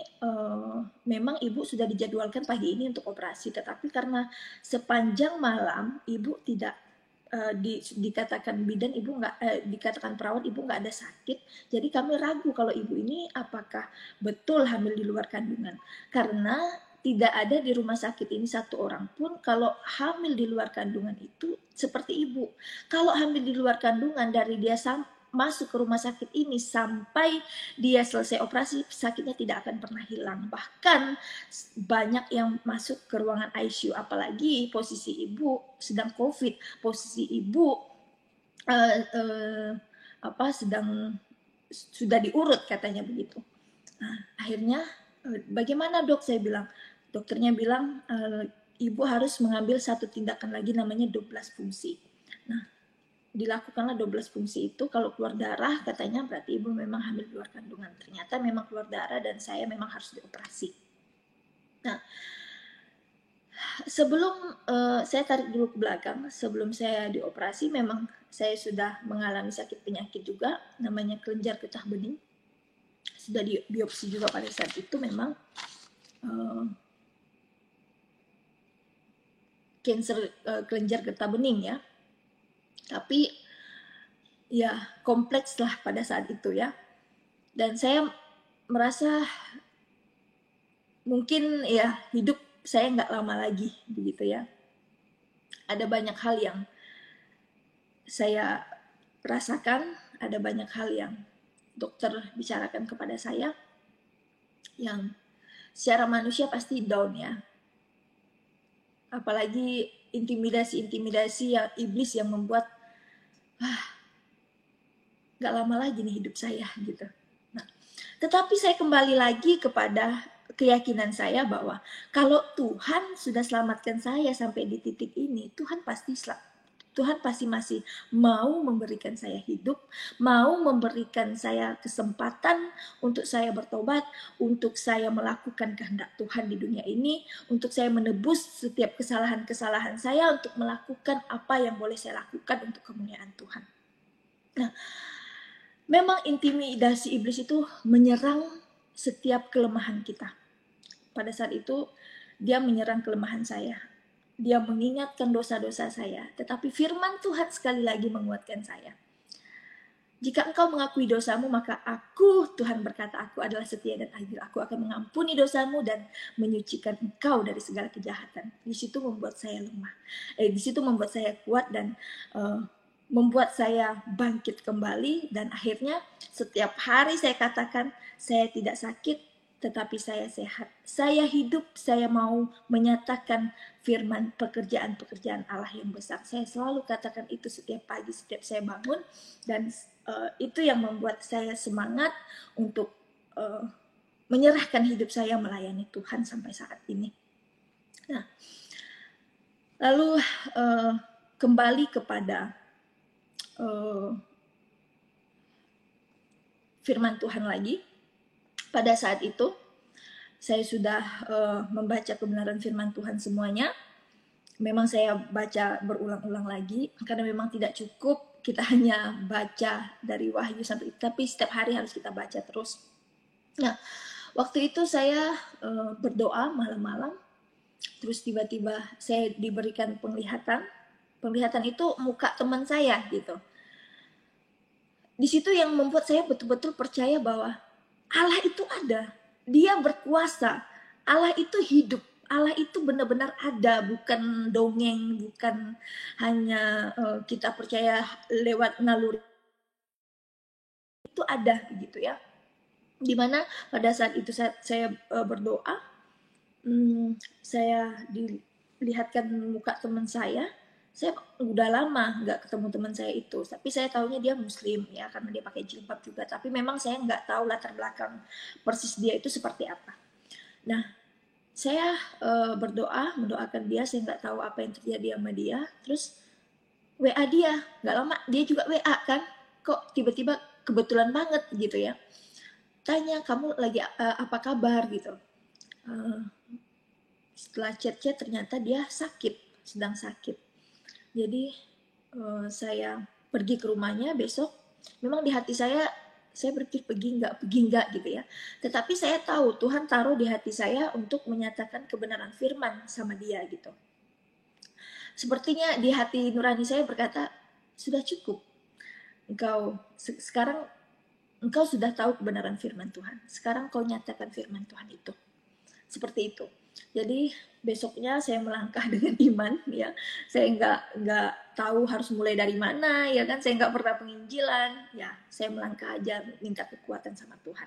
memang Ibu sudah dijadwalkan pagi ini untuk operasi, tetapi karena sepanjang malam Ibu tidak dikatakan bidan Ibu nggak dikatakan perawat Ibu nggak ada sakit, jadi kami ragu kalau Ibu ini apakah betul hamil di luar kandungan, karena tidak ada di rumah sakit ini satu orang pun kalau hamil di luar kandungan itu seperti Ibu. Kalau hamil di luar kandungan dari dia masuk ke rumah sakit ini sampai dia selesai operasi, sakitnya tidak akan pernah hilang. Bahkan banyak yang masuk ke ruangan ICU, apalagi posisi Ibu sedang COVID, posisi Ibu sedang sudah diurut katanya begitu. Nah, akhirnya bagaimana dok? Saya bilang, dokternya bilang Ibu harus mengambil satu tindakan lagi namanya 12 fungsi. Nah, dilakukanlah 12 fungsi itu. Kalau keluar darah katanya berarti Ibu memang hamil di luar kandungan. Ternyata memang keluar darah dan saya memang harus dioperasi. Nah, sebelum saya tarik dulu ke belakang, sebelum saya dioperasi memang saya sudah mengalami sakit penyakit juga, namanya kelenjar getah bening. Sudah di biopsi juga pada saat itu memang kanker kelenjar getah bening ya. Tapi ya kompleks lah pada saat itu ya. Dan saya merasa mungkin ya hidup saya nggak lama lagi begitu ya. Ada banyak hal yang saya rasakan, ada banyak hal yang dokter bicarakan kepada saya yang secara manusia pasti down ya. Apalagi intimidasi-intimidasi yang iblis yang membuat gak lama lagi nih hidup saya gitu. Nah, tetapi saya kembali lagi kepada keyakinan saya bahwa kalau Tuhan sudah selamatkan saya sampai di titik ini, Tuhan pasti masih mau memberikan saya hidup, mau memberikan saya kesempatan untuk saya bertobat, untuk saya melakukan kehendak Tuhan di dunia ini, untuk saya menebus setiap kesalahan-kesalahan saya, untuk melakukan apa yang boleh saya lakukan untuk kemuliaan Tuhan. Nah, memang intimidasi iblis itu menyerang setiap kelemahan kita. Pada saat itu, dia menyerang kelemahan saya. Dia mengingatkan dosa-dosa saya. Tetapi firman Tuhan sekali lagi menguatkan saya. Jika engkau mengakui dosamu, maka Tuhan berkata, aku adalah setia dan adil. Aku akan mengampuni dosamu dan menyucikan engkau dari segala kejahatan. Di situ membuat saya lemah. Di situ membuat saya kuat dan membuat saya bangkit kembali. Dan akhirnya setiap hari saya katakan, saya tidak sakit, tetapi saya sehat. Saya hidup, saya mau menyatakan firman pekerjaan-pekerjaan Allah yang besar. Saya selalu katakan itu setiap pagi, setiap saya bangun. Dan itu yang membuat saya semangat untuk menyerahkan hidup saya melayani Tuhan sampai saat ini. Nah, lalu kembali kepada firman Tuhan lagi. Pada saat itu, saya sudah membaca kebenaran firman Tuhan semuanya. Memang saya baca berulang-ulang lagi, karena memang tidak cukup kita hanya baca dari Wahyu sampai itu, tapi setiap hari harus kita baca terus. Nah, waktu itu saya berdoa malam-malam, terus tiba-tiba saya diberikan penglihatan. Penglihatan itu muka teman saya gitu. Di situ yang membuat saya betul-betul percaya bahwa Allah itu ada, Dia berkuasa, Allah itu hidup, Allah itu benar-benar ada, bukan dongeng, bukan hanya kita percaya lewat naluri. Itu ada gitu ya. Dimana pada saat itu saya berdoa, saya dilihatkan muka teman saya udah lama nggak ketemu teman saya itu, tapi saya tahunya dia muslim ya, karena dia pakai jilbab juga, tapi memang saya nggak tahu latar belakang persis dia itu seperti apa. Nah, saya mendoakan dia, saya nggak tahu apa yang terjadi sama dia. Terus WA dia, nggak lama dia juga WA kan, kok tiba-tiba kebetulan banget gitu ya, tanya kamu lagi apa kabar gitu. Setelah chat-chat ternyata dia sakit, sedang sakit. Jadi saya pergi ke rumahnya besok. Memang di hati saya berpikir pergi enggak gitu ya. Tetapi saya tahu Tuhan taruh di hati saya untuk menyatakan kebenaran firman sama dia gitu. Sepertinya di hati nurani saya berkata, sudah cukup. Sekarang engkau sudah tahu kebenaran firman Tuhan. Sekarang kau nyatakan firman Tuhan itu. Seperti itu. Jadi besoknya saya melangkah dengan iman ya. Saya nggak tahu harus mulai dari mana ya kan. Saya nggak pernah penginjilan ya. Saya melangkah aja minta kekuatan sama Tuhan.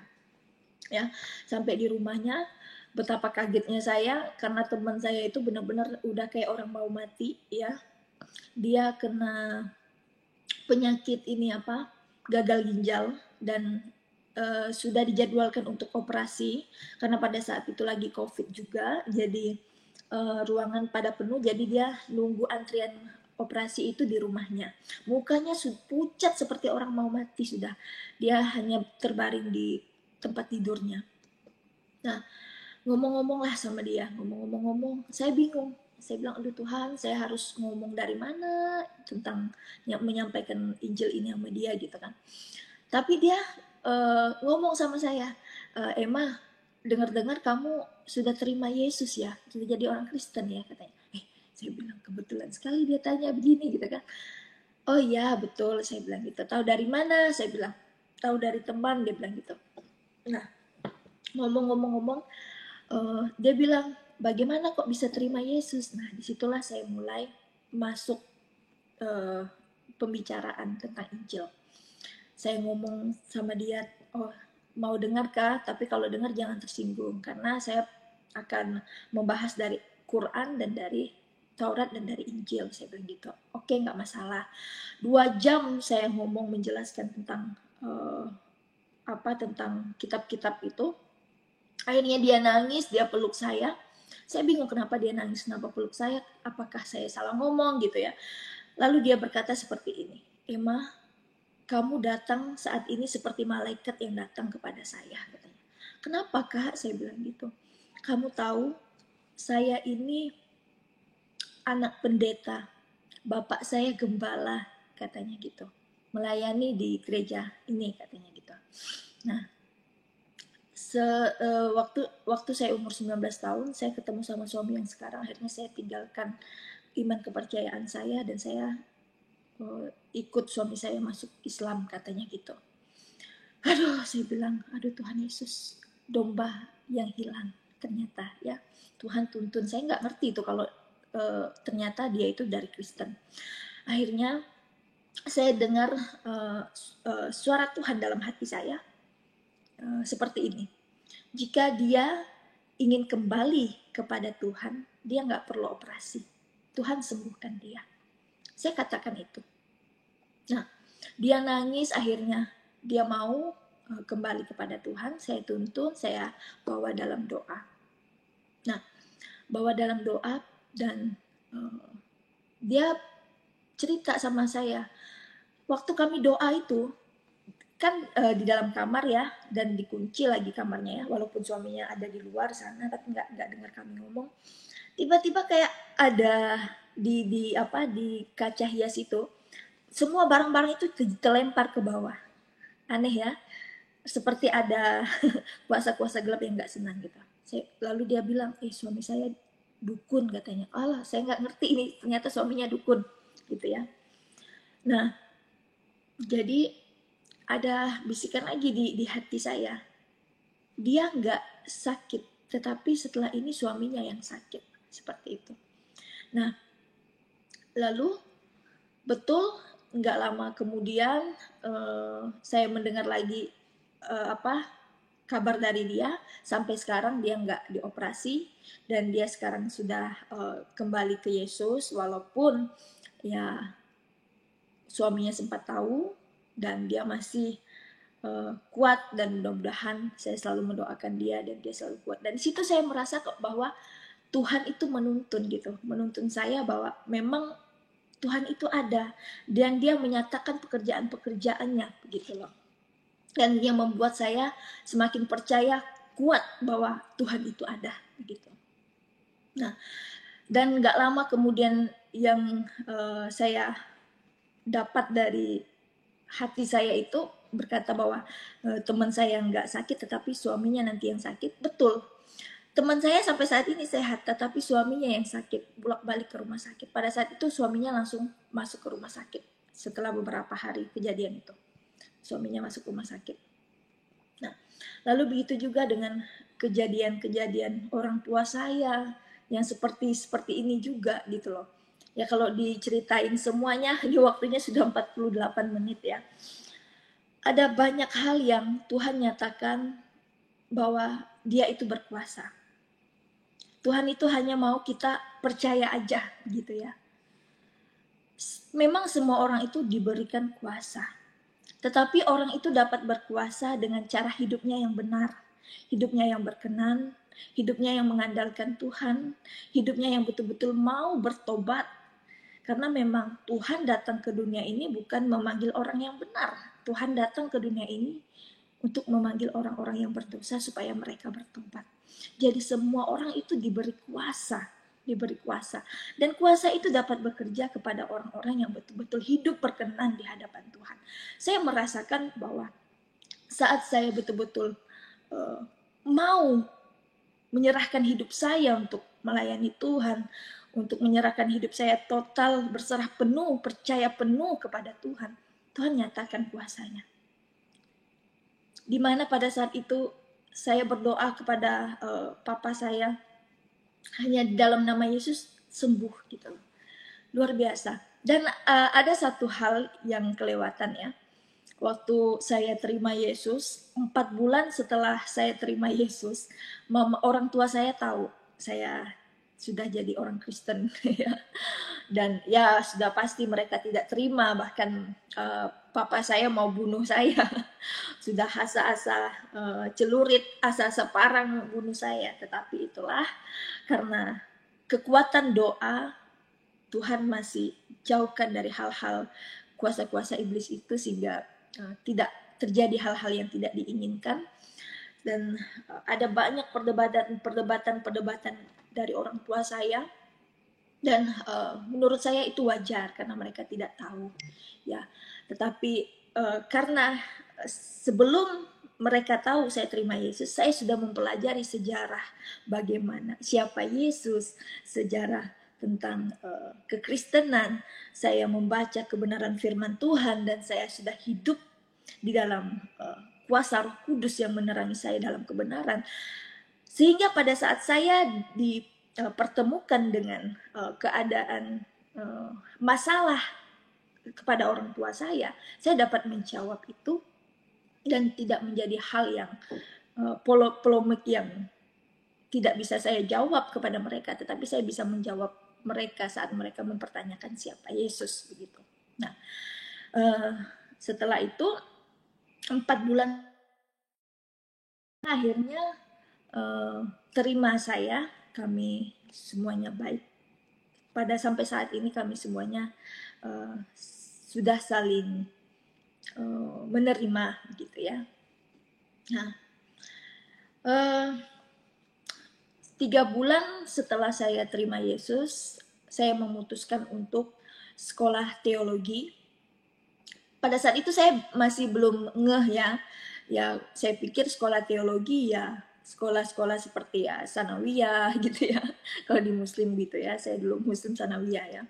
Ya, sampai di rumahnya betapa kagetnya saya karena teman saya itu benar-benar udah kayak orang mau mati ya. Dia kena penyakit ini gagal ginjal dan sudah dijadwalkan untuk operasi karena pada saat itu lagi COVID juga, jadi ruangan pada penuh, jadi dia nunggu antrian operasi itu di rumahnya. Mukanya pucat seperti orang mau mati sudah. Dia hanya terbaring di tempat tidurnya. Nah, ngomong-ngomong lah sama dia, ngomong-ngomong, saya bingung. Saya bilang, aduh Tuhan, saya harus ngomong dari mana tentang menyampaikan Injil ini sama dia gitu kan. Tapi dia ngomong sama saya, Emma, dengar-dengar kamu sudah terima Yesus ya, sudah jadi orang Kristen ya katanya. Saya bilang, kebetulan sekali dia tanya begini gitu kan. Oh iya betul, saya bilang gitu. Tahu dari mana? Saya bilang, tahu dari teman, dia bilang gitu. Nah, ngomong-ngomong, dia bilang, bagaimana kok bisa terima Yesus? Nah, disitulah saya mulai masuk uh, pembicaraan tentang Injil. Saya ngomong sama dia, oh mau dengar kah? Tapi kalau dengar jangan tersinggung, karena saya akan membahas dari Quran dan dari Taurat dan dari Injil. Saya bilang gitu. Oke, nggak masalah. 2 jam saya ngomong menjelaskan tentang tentang kitab-kitab itu. Akhirnya dia nangis, dia peluk saya. Saya bingung kenapa dia nangis, kenapa peluk saya, apakah saya salah ngomong gitu ya. Lalu dia berkata seperti ini, Emma, kamu datang saat ini seperti malaikat yang datang kepada saya, katanya. Kenapa kak? Saya bilang gitu. Kamu tahu, saya ini anak pendeta, bapak saya gembala, katanya gitu. Melayani di gereja ini, katanya gitu. Nah, waktu saya umur 19 tahun, saya ketemu sama suami yang sekarang, akhirnya saya tinggalkan iman kepercayaan saya dan saya ikut suami saya masuk Islam, katanya gitu. Aduh, saya bilang, aduh Tuhan Yesus, domba yang hilang ternyata ya. Tuhan tuntun, saya nggak ngerti itu kalau ternyata dia itu dari Kristen. Akhirnya saya dengar suara Tuhan dalam hati saya seperti ini. Jika dia ingin kembali kepada Tuhan, dia nggak perlu operasi. Tuhan sembuhkan dia. Saya katakan itu. Nah, dia nangis, akhirnya dia mau kembali kepada Tuhan. Saya tuntun, saya bawa dalam doa. Nah, bawa dalam doa dan dia cerita sama saya. Waktu kami doa itu, kan di dalam kamar ya, dan dikunci lagi kamarnya ya, walaupun suaminya ada di luar sana, tapi nggak dengar kami ngomong. Tiba-tiba kayak ada di kaca hias itu, semua barang-barang itu terlempar ke bawah. Aneh ya, seperti ada kuasa-kuasa gelap yang nggak senang gitu. Lalu dia bilang, suami saya dukun, katanya. Allah, saya nggak ngerti ini, ternyata suaminya dukun gitu ya. Nah, jadi ada bisikan lagi di hati saya. Dia nggak sakit, tetapi setelah ini suaminya yang sakit. Seperti itu. Nah, lalu betul nggak lama kemudian saya mendengar lagi kabar dari dia. Sampai sekarang dia nggak dioperasi dan dia sekarang sudah kembali ke Yesus, walaupun ya suaminya sempat tahu, dan dia masih kuat, dan mudah-mudahan saya selalu mendoakan dia dan dia selalu kuat. Dan di situ saya merasa kok bahwa Tuhan itu menuntun saya bahwa memang Tuhan itu ada dan dia menyatakan pekerjaan-pekerjaannya begitu loh. Dan yang membuat saya semakin percaya kuat bahwa Tuhan itu ada begitu. Nah, dan nggak lama kemudian yang saya dapat dari hati saya itu berkata bahwa teman saya nggak sakit tetapi suaminya nanti yang sakit. Betul, teman saya sampai saat ini sehat tetapi suaminya yang sakit, bolak-balik ke rumah sakit. Pada saat itu suaminya langsung masuk ke rumah sakit setelah beberapa hari kejadian itu, suaminya masuk rumah sakit. Nah, lalu begitu juga dengan kejadian-kejadian orang tua saya yang seperti ini juga gitu loh. Ya kalau diceritain semuanya, ini waktunya sudah 48 menit ya. Ada banyak hal yang Tuhan nyatakan bahwa dia itu berkuasa. Tuhan itu hanya mau kita percaya aja gitu ya. Memang semua orang itu diberikan kuasa. Tetapi orang itu dapat berkuasa dengan cara hidupnya yang benar, hidupnya yang berkenan, hidupnya yang mengandalkan Tuhan, hidupnya yang betul-betul mau bertobat. Karena memang Tuhan datang ke dunia ini bukan memanggil orang yang benar. Tuhan datang ke dunia ini untuk memanggil orang-orang yang berdosa supaya mereka bertobat. Jadi semua orang itu diberi kuasa. Dan kuasa itu dapat bekerja kepada orang-orang yang betul-betul hidup berkenan di hadapan Tuhan. Saya merasakan bahwa saat saya betul-betul mau menyerahkan hidup saya untuk melayani Tuhan, untuk menyerahkan hidup saya total, berserah penuh, percaya penuh kepada Tuhan, Tuhan nyatakan kuasanya. Dimana pada saat itu saya berdoa kepada papa saya, hanya dalam nama Yesus sembuh gitu. Luar biasa. Dan ada satu hal yang kelewatan ya. Waktu saya terima Yesus, 4 bulan setelah saya terima Yesus, orang tua saya tahu saya sudah jadi orang Kristen. Dan ya sudah pasti mereka tidak terima, bahkan papa saya mau bunuh saya. Sudah asa-asa celurit, asa-asa parang bunuh saya. Tetapi itulah karena kekuatan doa, Tuhan masih jauhkan dari hal-hal kuasa-kuasa iblis itu, sehingga tidak terjadi hal-hal yang tidak diinginkan. Dan ada banyak perdebatan dari orang tua saya, dan menurut saya itu wajar karena mereka tidak tahu ya. Tetapi karena sebelum mereka tahu saya terima Yesus, saya sudah mempelajari sejarah bagaimana siapa Yesus, sejarah tentang kekristenan. Saya membaca kebenaran firman Tuhan, dan saya sudah hidup di dalam kuasa Roh Kudus yang menerangi saya dalam kebenaran. Sehingga pada saat saya dipertemukan dengan keadaan masalah kepada orang tua saya dapat menjawab itu, dan tidak menjadi hal yang polemik yang tidak bisa saya jawab kepada mereka, tetapi saya bisa menjawab mereka saat mereka mempertanyakan siapa Yesus begitu. Nah, setelah itu 4 bulan akhirnya terima saya, kami semuanya baik. Pada sampai saat ini kami semuanya sudah saling menerima gitu ya. Nah, 3 bulan setelah saya terima Yesus, saya memutuskan untuk sekolah teologi. Pada saat itu saya masih belum ngeh ya. Ya, saya pikir sekolah teologi ya sekolah-sekolah seperti ya sanawiyah gitu ya. Kalau di muslim gitu ya, saya dulu muslim sanawiyah ya.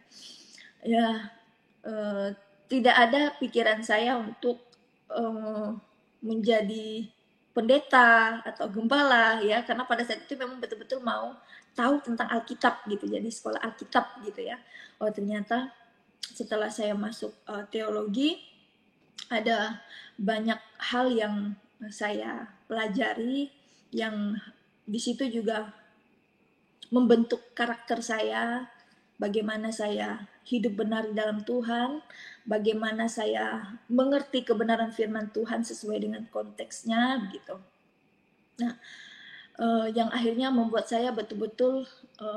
Ya, tidak ada pikiran saya untuk menjadi pendeta atau gembala ya, karena pada saat itu memang betul-betul mau tahu tentang Alkitab gitu, jadi sekolah Alkitab gitu ya. Oh ternyata setelah saya masuk teologi, ada banyak hal yang saya pelajari yang di situ juga membentuk karakter saya, bagaimana saya hidup benar di dalam Tuhan, bagaimana saya mengerti kebenaran firman Tuhan sesuai dengan konteksnya gitu. Nah, yang akhirnya membuat saya betul-betul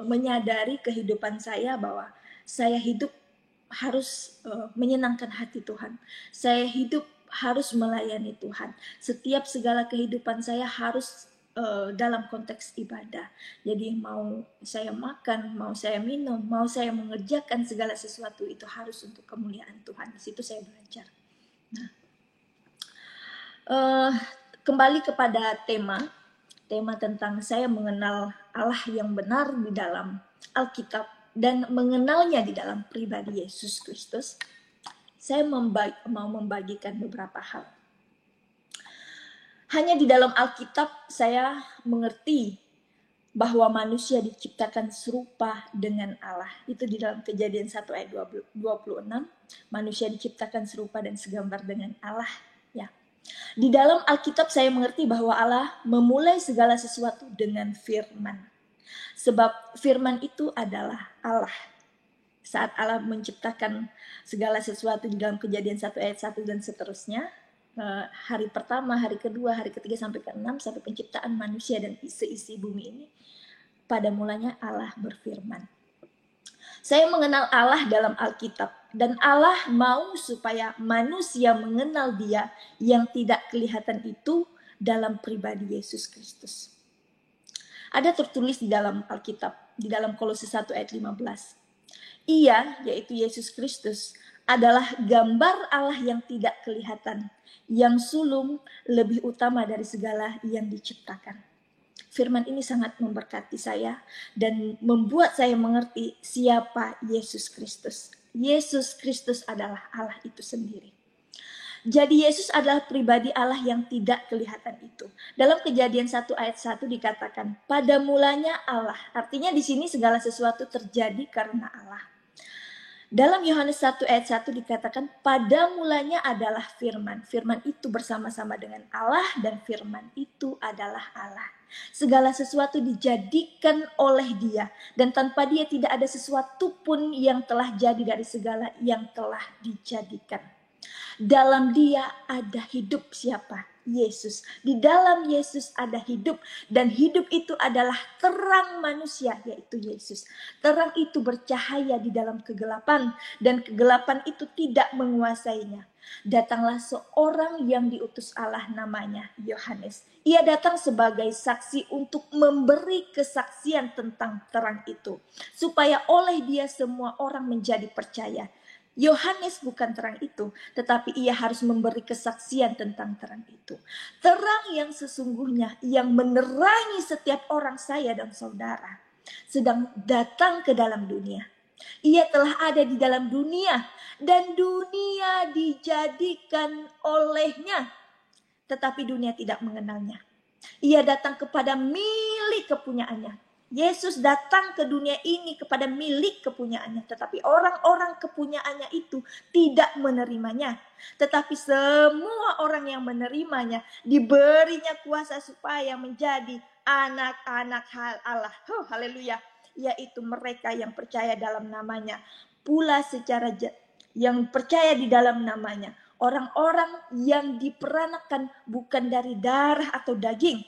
menyadari kehidupan saya bahwa saya hidup harus menyenangkan hati Tuhan. Saya hidup harus melayani Tuhan. Setiap segala kehidupan saya harus dalam konteks ibadah. Jadi mau saya makan, mau saya minum, mau saya mengerjakan segala sesuatu itu harus untuk kemuliaan Tuhan. Di situ saya belajar. Nah, kembali kepada tema tentang saya mengenal Allah yang benar di dalam Alkitab dan mengenalnya di dalam pribadi Yesus Kristus. Saya mau membagikan beberapa hal. Hanya di dalam Alkitab saya mengerti bahwa manusia diciptakan serupa dengan Allah. Itu di dalam Kejadian 1 ayat 26. Manusia diciptakan serupa dan segambar dengan Allah. Ya. Di dalam Alkitab saya mengerti bahwa Allah memulai segala sesuatu dengan firman. Sebab firman itu adalah Allah. Saat Allah menciptakan segala sesuatu di dalam Kejadian 1 ayat 1 dan seterusnya, hari pertama, hari kedua, hari ketiga sampai ke-6, sampai penciptaan manusia dan seisi bumi ini, pada mulanya Allah berfirman. Saya mengenal Allah dalam Alkitab, dan Allah mau supaya manusia mengenal Dia yang tidak kelihatan itu dalam pribadi Yesus Kristus. Ada tertulis di dalam Alkitab, di dalam Kolose 1 ayat 15. Ia, yaitu Yesus Kristus, adalah gambar Allah yang tidak kelihatan, yang sulung lebih utama dari segala yang diciptakan. Firman ini sangat memberkati saya dan membuat saya mengerti siapa Yesus Kristus. Yesus Kristus adalah Allah itu sendiri. Jadi Yesus adalah pribadi Allah yang tidak kelihatan itu. Dalam Kejadian 1 ayat 1 dikatakan, pada mulanya Allah. Artinya di sini segala sesuatu terjadi karena Allah. Dalam Yohanes 1 ayat 1 dikatakan, pada mulanya adalah firman. Firman itu bersama-sama dengan Allah dan firman itu adalah Allah. Segala sesuatu dijadikan oleh Dia. Dan tanpa Dia tidak ada sesuatu pun yang telah jadi dari segala yang telah dijadikan. Dalam Dia ada hidup siapa? Yesus. Di dalam Yesus ada hidup dan hidup itu adalah terang manusia, yaitu Yesus. Terang itu bercahaya di dalam kegelapan dan kegelapan itu tidak menguasainya. Datanglah seorang yang diutus Allah, namanya Yohanes. Ia datang sebagai saksi untuk memberi kesaksian tentang terang itu, supaya oleh Dia semua orang menjadi percaya. Yohanes bukan terang itu, tetapi ia harus memberi kesaksian tentang terang itu. Terang yang sesungguhnya yang menerangi setiap orang, saya dan saudara, sedang datang ke dalam dunia. Ia telah ada di dalam dunia dan dunia dijadikan olehnya, tetapi dunia tidak mengenalnya. Ia datang kepada milik kepunyaannya. Yesus datang ke dunia ini kepada milik kepunyaannya, tetapi orang-orang kepunyaannya itu tidak menerimanya. Tetapi semua orang yang menerimanya diberinya kuasa supaya menjadi anak-anak Allah. Haleluya. Yaitu mereka yang percaya dalam namanya. Pula secara yang percaya di dalam namanya. Orang-orang yang diperanakan bukan dari darah atau daging,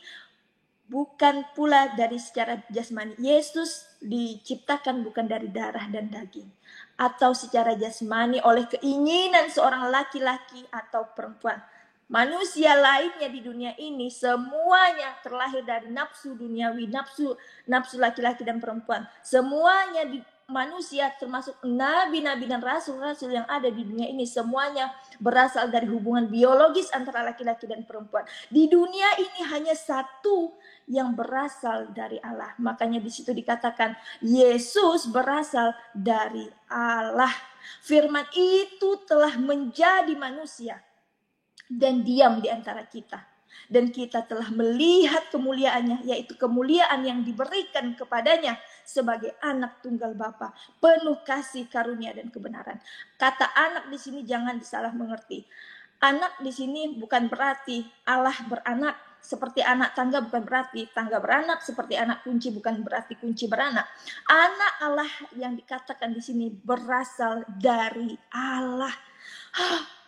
bukan pula dari secara jasmani. Yesus diciptakan bukan dari darah dan daging, atau secara jasmani oleh keinginan seorang laki-laki atau perempuan. Manusia lainnya di dunia ini semuanya terlahir dari nafsu duniawi, nafsu laki-laki dan perempuan. Semuanya manusia, termasuk nabi-nabi dan rasul-rasul yang ada di dunia ini, semuanya berasal dari hubungan biologis antara laki-laki dan perempuan. Di dunia ini hanya satu yang berasal dari Allah. Makanya di situ dikatakan Yesus berasal dari Allah. Firman itu telah menjadi manusia dan diam di antara kita. Dan kita telah melihat kemuliaannya, yaitu kemuliaan yang diberikan kepadanya sebagai anak tunggal Bapa, penuh kasih, karunia dan kebenaran. Kata anak di sini jangan disalah mengerti. Anak di sini bukan berarti Allah beranak, seperti anak tangga bukan berarti tangga beranak, seperti anak kunci bukan berarti kunci beranak. Anak Allah yang dikatakan di sini berasal dari Allah.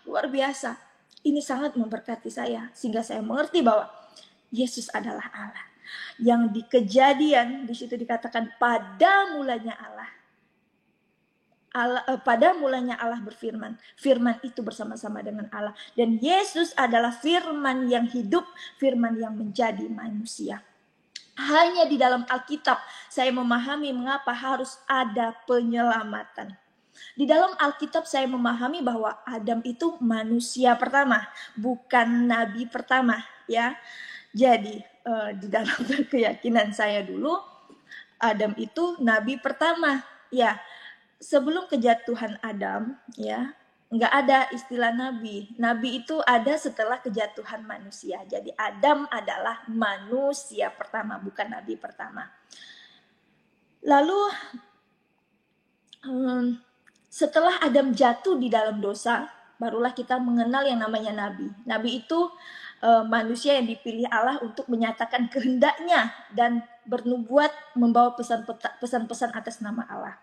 Luar biasa. Ini sangat memberkati saya sehingga saya mengerti bahwa Yesus adalah Allah. Yang di Kejadian di situ dikatakan pada mulanya Allah. Pada mulanya Allah berfirman. Firman itu bersama-sama dengan Allah. Dan Yesus adalah firman yang hidup, firman yang menjadi manusia. Hanya di dalam Alkitab saya memahami mengapa harus ada penyelamatan. Di dalam Alkitab saya memahami bahwa Adam itu manusia pertama, bukan nabi pertama, ya. Jadi di dalam keyakinan saya dulu, Adam itu nabi pertama, ya. Sebelum kejatuhan Adam, ya, nggak ada istilah nabi. Nabi itu ada setelah kejatuhan manusia. Jadi Adam adalah manusia pertama, bukan nabi pertama. Lalu setelah Adam jatuh di dalam dosa, barulah kita mengenal yang namanya nabi. Nabi itu manusia yang dipilih Allah untuk menyatakan kehendaknya dan bernubuat membawa pesan-pesan atas nama Allah.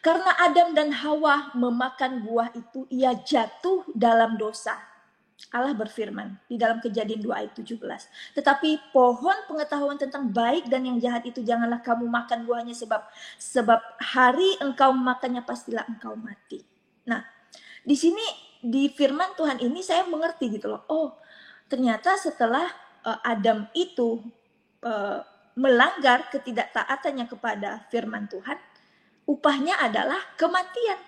Karena Adam dan Hawa memakan buah itu, ia jatuh dalam dosa. Allah berfirman di dalam Kejadian 2 ayat 17. Tetapi pohon pengetahuan tentang baik dan yang jahat itu janganlah kamu makan buahnya, sebab hari engkau makannya pastilah engkau mati. Nah, di sini di firman Tuhan ini saya mengerti gitu loh. Oh, ternyata setelah Adam itu melanggar ketidaktaatannya kepada firman Tuhan, upahnya adalah kematian.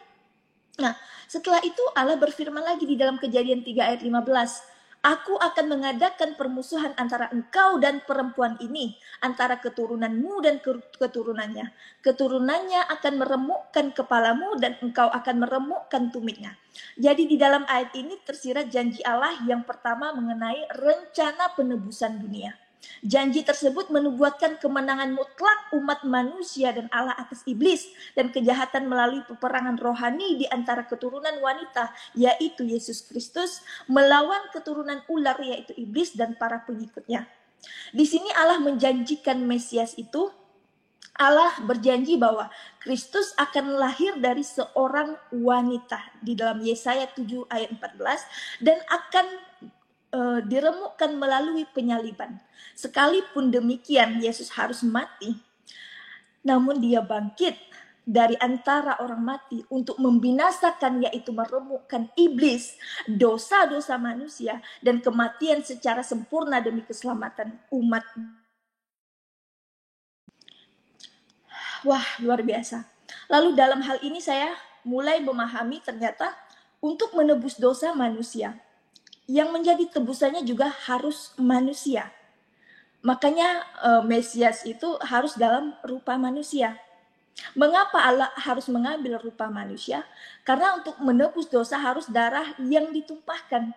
Nah, setelah itu Allah berfirman lagi di dalam Kejadian 3 ayat 15. Aku akan mengadakan permusuhan antara engkau dan perempuan ini, antara keturunanmu dan keturunannya. Keturunannya akan meremukkan kepalamu dan engkau akan meremukkan tumitnya. Jadi di dalam ayat ini tersirat janji Allah yang pertama mengenai rencana penebusan dunia. Janji tersebut menubuatkan kemenangan mutlak umat manusia dan Allah atas iblis dan kejahatan melalui peperangan rohani di antara keturunan wanita, yaitu Yesus Kristus, melawan keturunan ular, yaitu iblis dan para pengikutnya. Di sini Allah menjanjikan Mesias itu, Allah berjanji bahwa Kristus akan lahir dari seorang wanita di dalam Yesaya 7 ayat 14 dan akan diremukkan melalui penyaliban. Sekalipun demikian Yesus harus mati, namun dia bangkit dari antara orang mati untuk membinasakan, yaitu meremukkan iblis, dosa-dosa manusia, dan kematian secara sempurna demi keselamatan umat. Wah, luar biasa. Lalu dalam hal ini saya mulai memahami ternyata untuk menebus dosa manusia, yang menjadi tebusannya juga harus manusia. Makanya Mesias itu harus dalam rupa manusia. Mengapa Allah harus mengambil rupa manusia? Karena untuk menebus dosa harus darah yang ditumpahkan.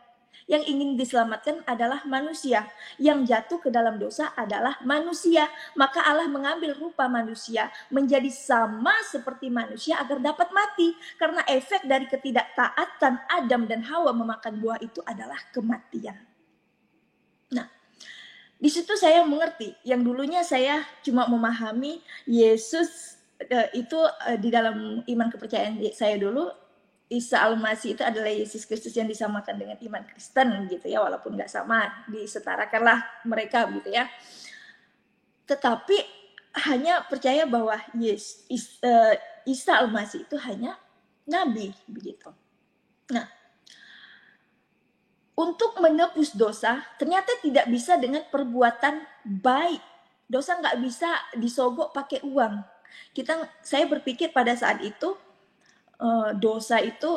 Yang ingin diselamatkan adalah manusia. Yang jatuh ke dalam dosa adalah manusia. Maka Allah mengambil rupa manusia menjadi sama seperti manusia agar dapat mati. Karena efek dari ketidaktaatan Adam dan Hawa memakan buah itu adalah kematian. Nah, di situ saya mengerti. Yang dulunya saya cuma memahami Yesus itu di dalam iman kepercayaan saya dulu, Isa Al-Masih itu adalah Yesus Kristus yang disamakan dengan iman Kristen gitu ya, walaupun nggak sama, disetarakanlah mereka gitu ya. Tetapi hanya percaya bahwa Isa Al-Masih itu hanya nabi begitu. Nah, untuk menebus dosa ternyata tidak bisa dengan perbuatan baik. Dosa nggak bisa disogok pakai uang. Saya berpikir pada saat itu dosa itu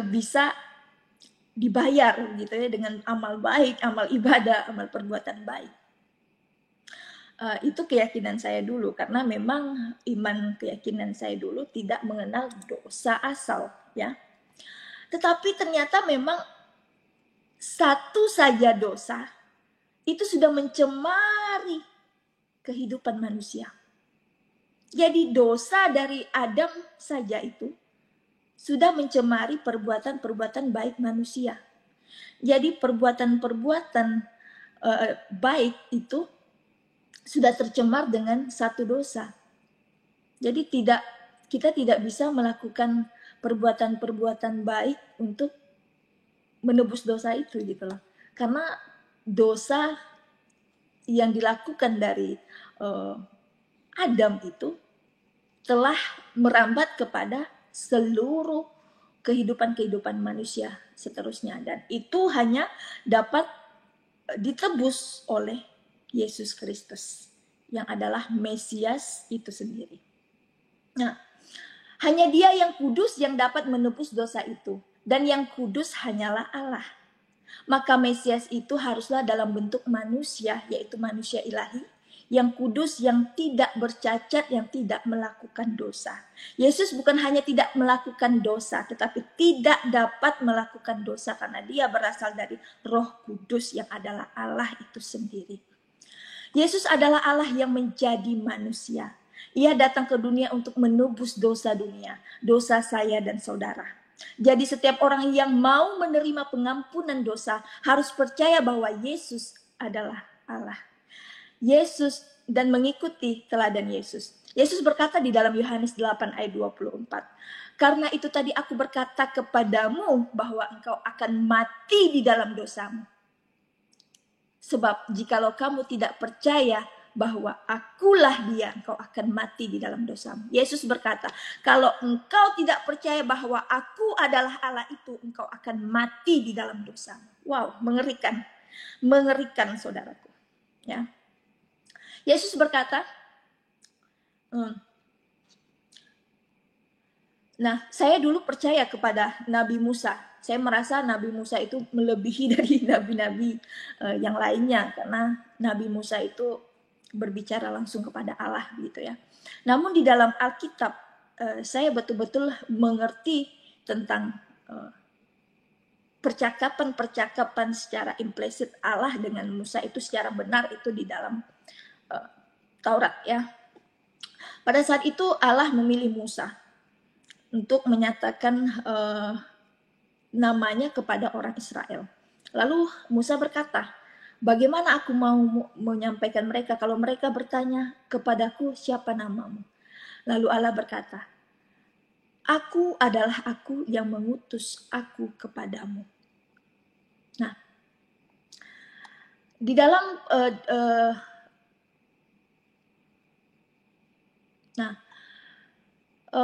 bisa dibayar gitu ya dengan amal baik, amal ibadah, amal perbuatan baik. Itu keyakinan saya dulu, karena memang iman keyakinan saya dulu tidak mengenal dosa asal ya. Tetapi ternyata memang satu saja dosa itu sudah mencemari kehidupan manusia. Jadi dosa dari Adam saja itu sudah mencemari perbuatan-perbuatan baik manusia. Jadi perbuatan-perbuatan baik itu sudah tercemar dengan satu dosa. Jadi kita tidak bisa melakukan perbuatan-perbuatan baik untuk menebus dosa itu gitu loh. Karena dosa yang dilakukan dari Adam itu telah merambat kepada seluruh kehidupan manusia seterusnya, dan itu hanya dapat ditebus oleh Yesus Kristus yang adalah Mesias itu sendiri. Nah, hanya Dia yang kudus yang dapat menebus dosa itu, dan yang kudus hanyalah Allah. Maka Mesias itu haruslah dalam bentuk manusia, yaitu manusia ilahi, yang kudus, yang tidak bercacat, yang tidak melakukan dosa. Yesus bukan hanya tidak melakukan dosa, tetapi tidak dapat melakukan dosa karena dia berasal dari Roh Kudus yang adalah Allah itu sendiri. Yesus adalah Allah yang menjadi manusia. Ia datang ke dunia untuk menebus dosa dunia, dosa saya dan saudara. Jadi setiap orang yang mau menerima pengampunan dosa harus percaya bahwa Yesus adalah Allah. Yesus dan mengikuti teladan Yesus. Yesus berkata di dalam Yohanes 8 ayat 24, karena itu tadi aku berkata kepadamu bahwa engkau akan mati di dalam dosamu. Sebab jikalau kamu tidak percaya bahwa akulah dia, engkau akan mati di dalam dosamu. Yesus berkata, kalau engkau tidak percaya bahwa aku adalah Allah itu, engkau akan mati di dalam dosamu. Wow, mengerikan. Mengerikan saudaraku. Ya. Yesus berkata, nah saya dulu percaya kepada Nabi Musa. Saya merasa Nabi Musa itu melebihi dari nabi-nabi yang lainnya, karena Nabi Musa itu berbicara langsung kepada Allah gitu ya. Namun di dalam Alkitab saya betul-betul mengerti tentang percakapan-percakapan secara implisit Allah dengan Musa itu secara benar itu di dalam Taurat ya. Pada saat itu Allah memilih Musa untuk menyatakan namanya kepada orang Israel. Lalu Musa berkata, bagaimana aku mau menyampaikan mereka kalau mereka bertanya kepadaku siapa namamu? Lalu Allah berkata, aku adalah aku yang mengutus aku kepadamu. Nah, di dalam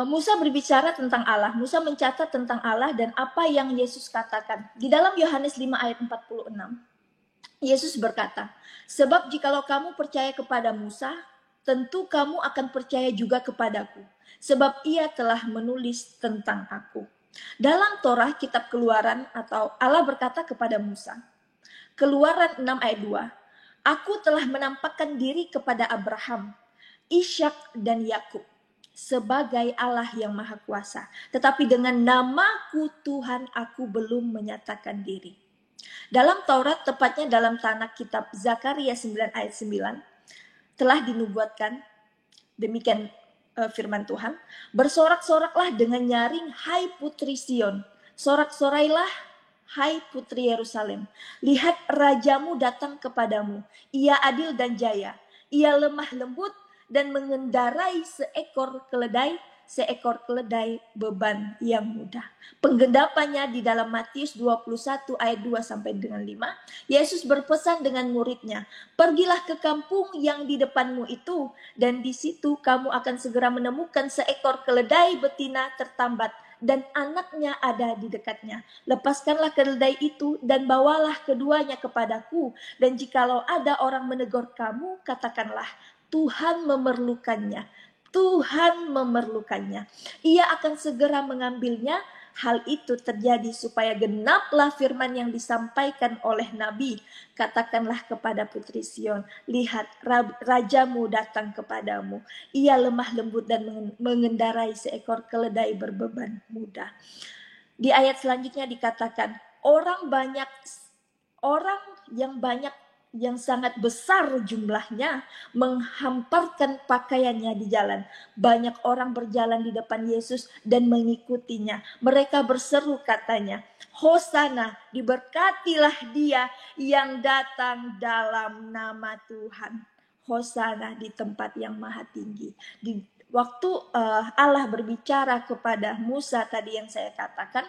Musa berbicara tentang Allah. Musa mencatat tentang Allah dan apa yang Yesus katakan. Di dalam Yohanes 5 ayat 46, Yesus berkata, sebab jikalau kamu percaya kepada Musa, tentu kamu akan percaya juga kepadaku. Sebab ia telah menulis tentang aku. Dalam Torah kitab Keluaran atau Allah berkata kepada Musa, Keluaran 6 ayat 2, aku telah menampakkan diri kepada Abraham, Ishak dan Yakub sebagai Allah yang Maha Kuasa. Tetapi dengan namaku Tuhan aku belum menyatakan diri. Dalam Taurat, tepatnya dalam tanah kitab Zakaria 9 ayat 9, telah dinubuatkan, demikian firman Tuhan, bersorak-soraklah dengan nyaring, hai putri Sion, sorak-sorailah, hai putri Yerusalem, lihat rajamu datang kepadamu, ia adil dan jaya, ia lemah lembut dan mengendarai seekor keledai beban yang mudah. Penggendapannya di dalam Matius 21 ayat 2 sampai dengan 5, Yesus berpesan dengan muridnya, pergilah ke kampung yang di depanmu itu, dan di situ kamu akan segera menemukan seekor keledai betina tertambat dan anaknya ada di dekatnya. Lepaskanlah keledai itu dan bawalah keduanya kepadaku, dan jikalau ada orang menegur kamu, katakanlah, Tuhan memerlukannya. Tuhan memerlukannya. Ia akan segera mengambilnya. Hal itu terjadi supaya genaplah firman yang disampaikan oleh Nabi. Katakanlah kepada putri Sion, lihat rajamu datang kepadamu. Ia lemah lembut dan mengendarai seekor keledai berbeban mudah. Di ayat selanjutnya dikatakan, orang yang sangat besar jumlahnya menghamparkan pakaiannya di jalan. Banyak orang berjalan di depan Yesus dan mengikutinya. Mereka berseru katanya, Hosana, diberkatilah dia yang datang dalam nama Tuhan. Hosana di tempat yang maha tinggi. Di waktu Allah berbicara kepada Musa tadi yang saya katakan,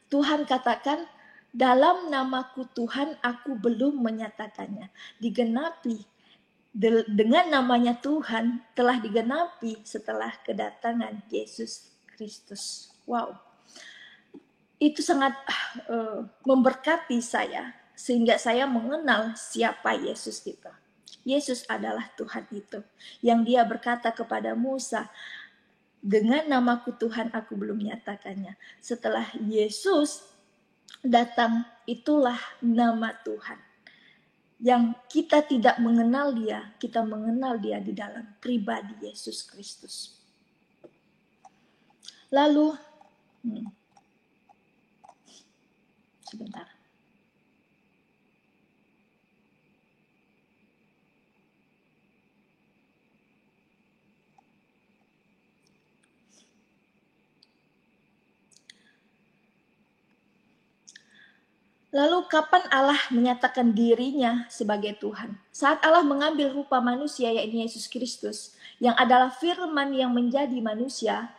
Tuhan katakan, dalam namaku Tuhan aku belum menyatakannya. Digenapi dengan namanya Tuhan telah digenapi setelah kedatangan Yesus Kristus. Wow. Itu sangat memberkati saya sehingga saya mengenal siapa Yesus itu. Yesus adalah Tuhan itu yang dia berkata kepada Musa, dengan namaku Tuhan aku belum menyatakannya. Setelah Yesus datang, itulah nama Tuhan. Yang kita tidak mengenal dia, kita mengenal dia di dalam pribadi Yesus Kristus. Lalu, sebentar. Lalu kapan Allah menyatakan dirinya sebagai Tuhan? Saat Allah mengambil rupa manusia, yaitu Yesus Kristus, yang adalah firman yang menjadi manusia,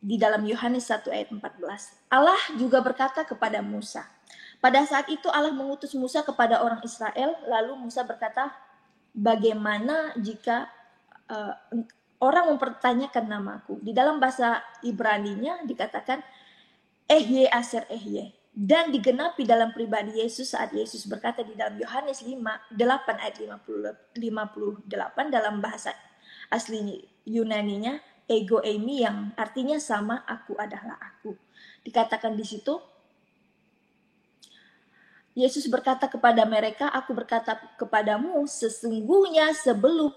di dalam Yohanes 1 ayat 14. Allah juga berkata kepada Musa. Pada saat itu Allah mengutus Musa kepada orang Israel, lalu Musa berkata, bagaimana jika orang mempertanyakan namaku? Di dalam bahasa Ibrani-nya dikatakan, Ehye Aser Ehye. Dan digenapi dalam pribadi Yesus saat Yesus berkata di dalam Yohanes 8 ayat 58 dalam bahasa asli Yunaninya ego eimi, yang artinya sama, aku adalah aku. Dikatakan di situ, Yesus berkata kepada mereka, aku berkata kepadamu, sesungguhnya sebelum.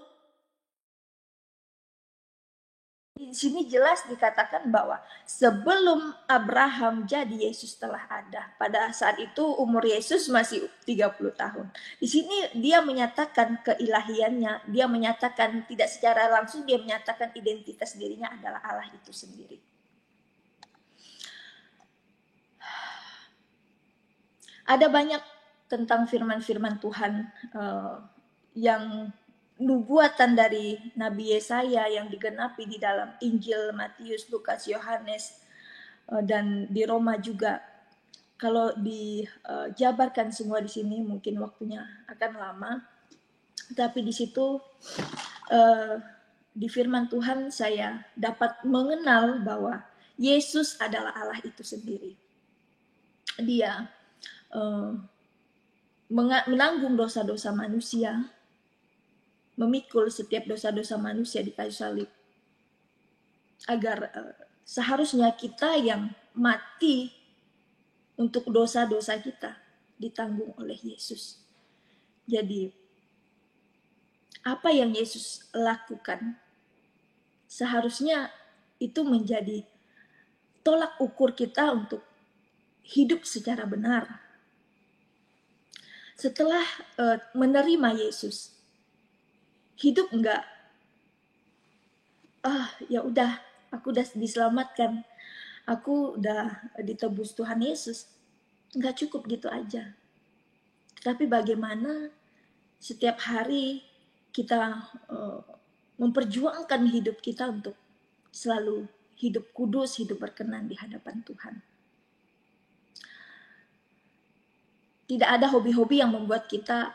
Di sini jelas dikatakan bahwa sebelum Abraham jadi, Yesus telah ada. Pada saat itu umur Yesus masih 30 tahun. Di sini dia menyatakan keilahiannya, dia menyatakan tidak secara langsung, dia menyatakan identitas dirinya adalah Allah itu sendiri. Ada banyak tentang firman-firman Tuhan yang nubuatan dari Nabi Yesaya yang digenapi di dalam Injil Matius, Lukas, Yohanes, dan di Roma juga. Kalau dijabarkan semua di sini mungkin waktunya akan lama, tapi di situ di firman Tuhan saya dapat mengenal bahwa Yesus adalah Allah itu sendiri. Dia menanggung dosa-dosa manusia, memikul setiap dosa-dosa manusia di kayu salib, agar seharusnya kita yang mati untuk dosa-dosa kita ditanggung oleh Yesus. Jadi apa yang Yesus lakukan seharusnya itu menjadi tolak ukur kita untuk hidup secara benar. Setelah menerima Yesus, hidup enggak, ya udah, aku udah diselamatkan, aku udah ditebus Tuhan Yesus. Enggak cukup gitu aja. Tapi bagaimana setiap hari kita memperjuangkan hidup kita untuk selalu hidup kudus, hidup berkenan di hadapan Tuhan. Tidak ada hobi-hobi yang membuat kita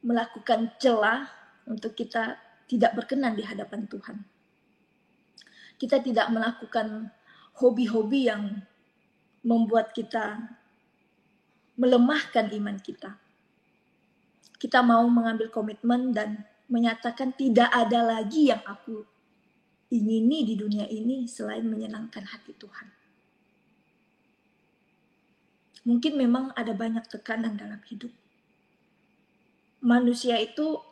melakukan celah untuk kita tidak berkenan di hadapan Tuhan. Kita tidak melakukan hobi-hobi yang membuat kita melemahkan iman kita. Kita mau mengambil komitmen dan menyatakan tidak ada lagi yang aku ingini di dunia ini selain menyenangkan hati Tuhan. Mungkin memang ada banyak tekanan dalam hidup. Manusia itu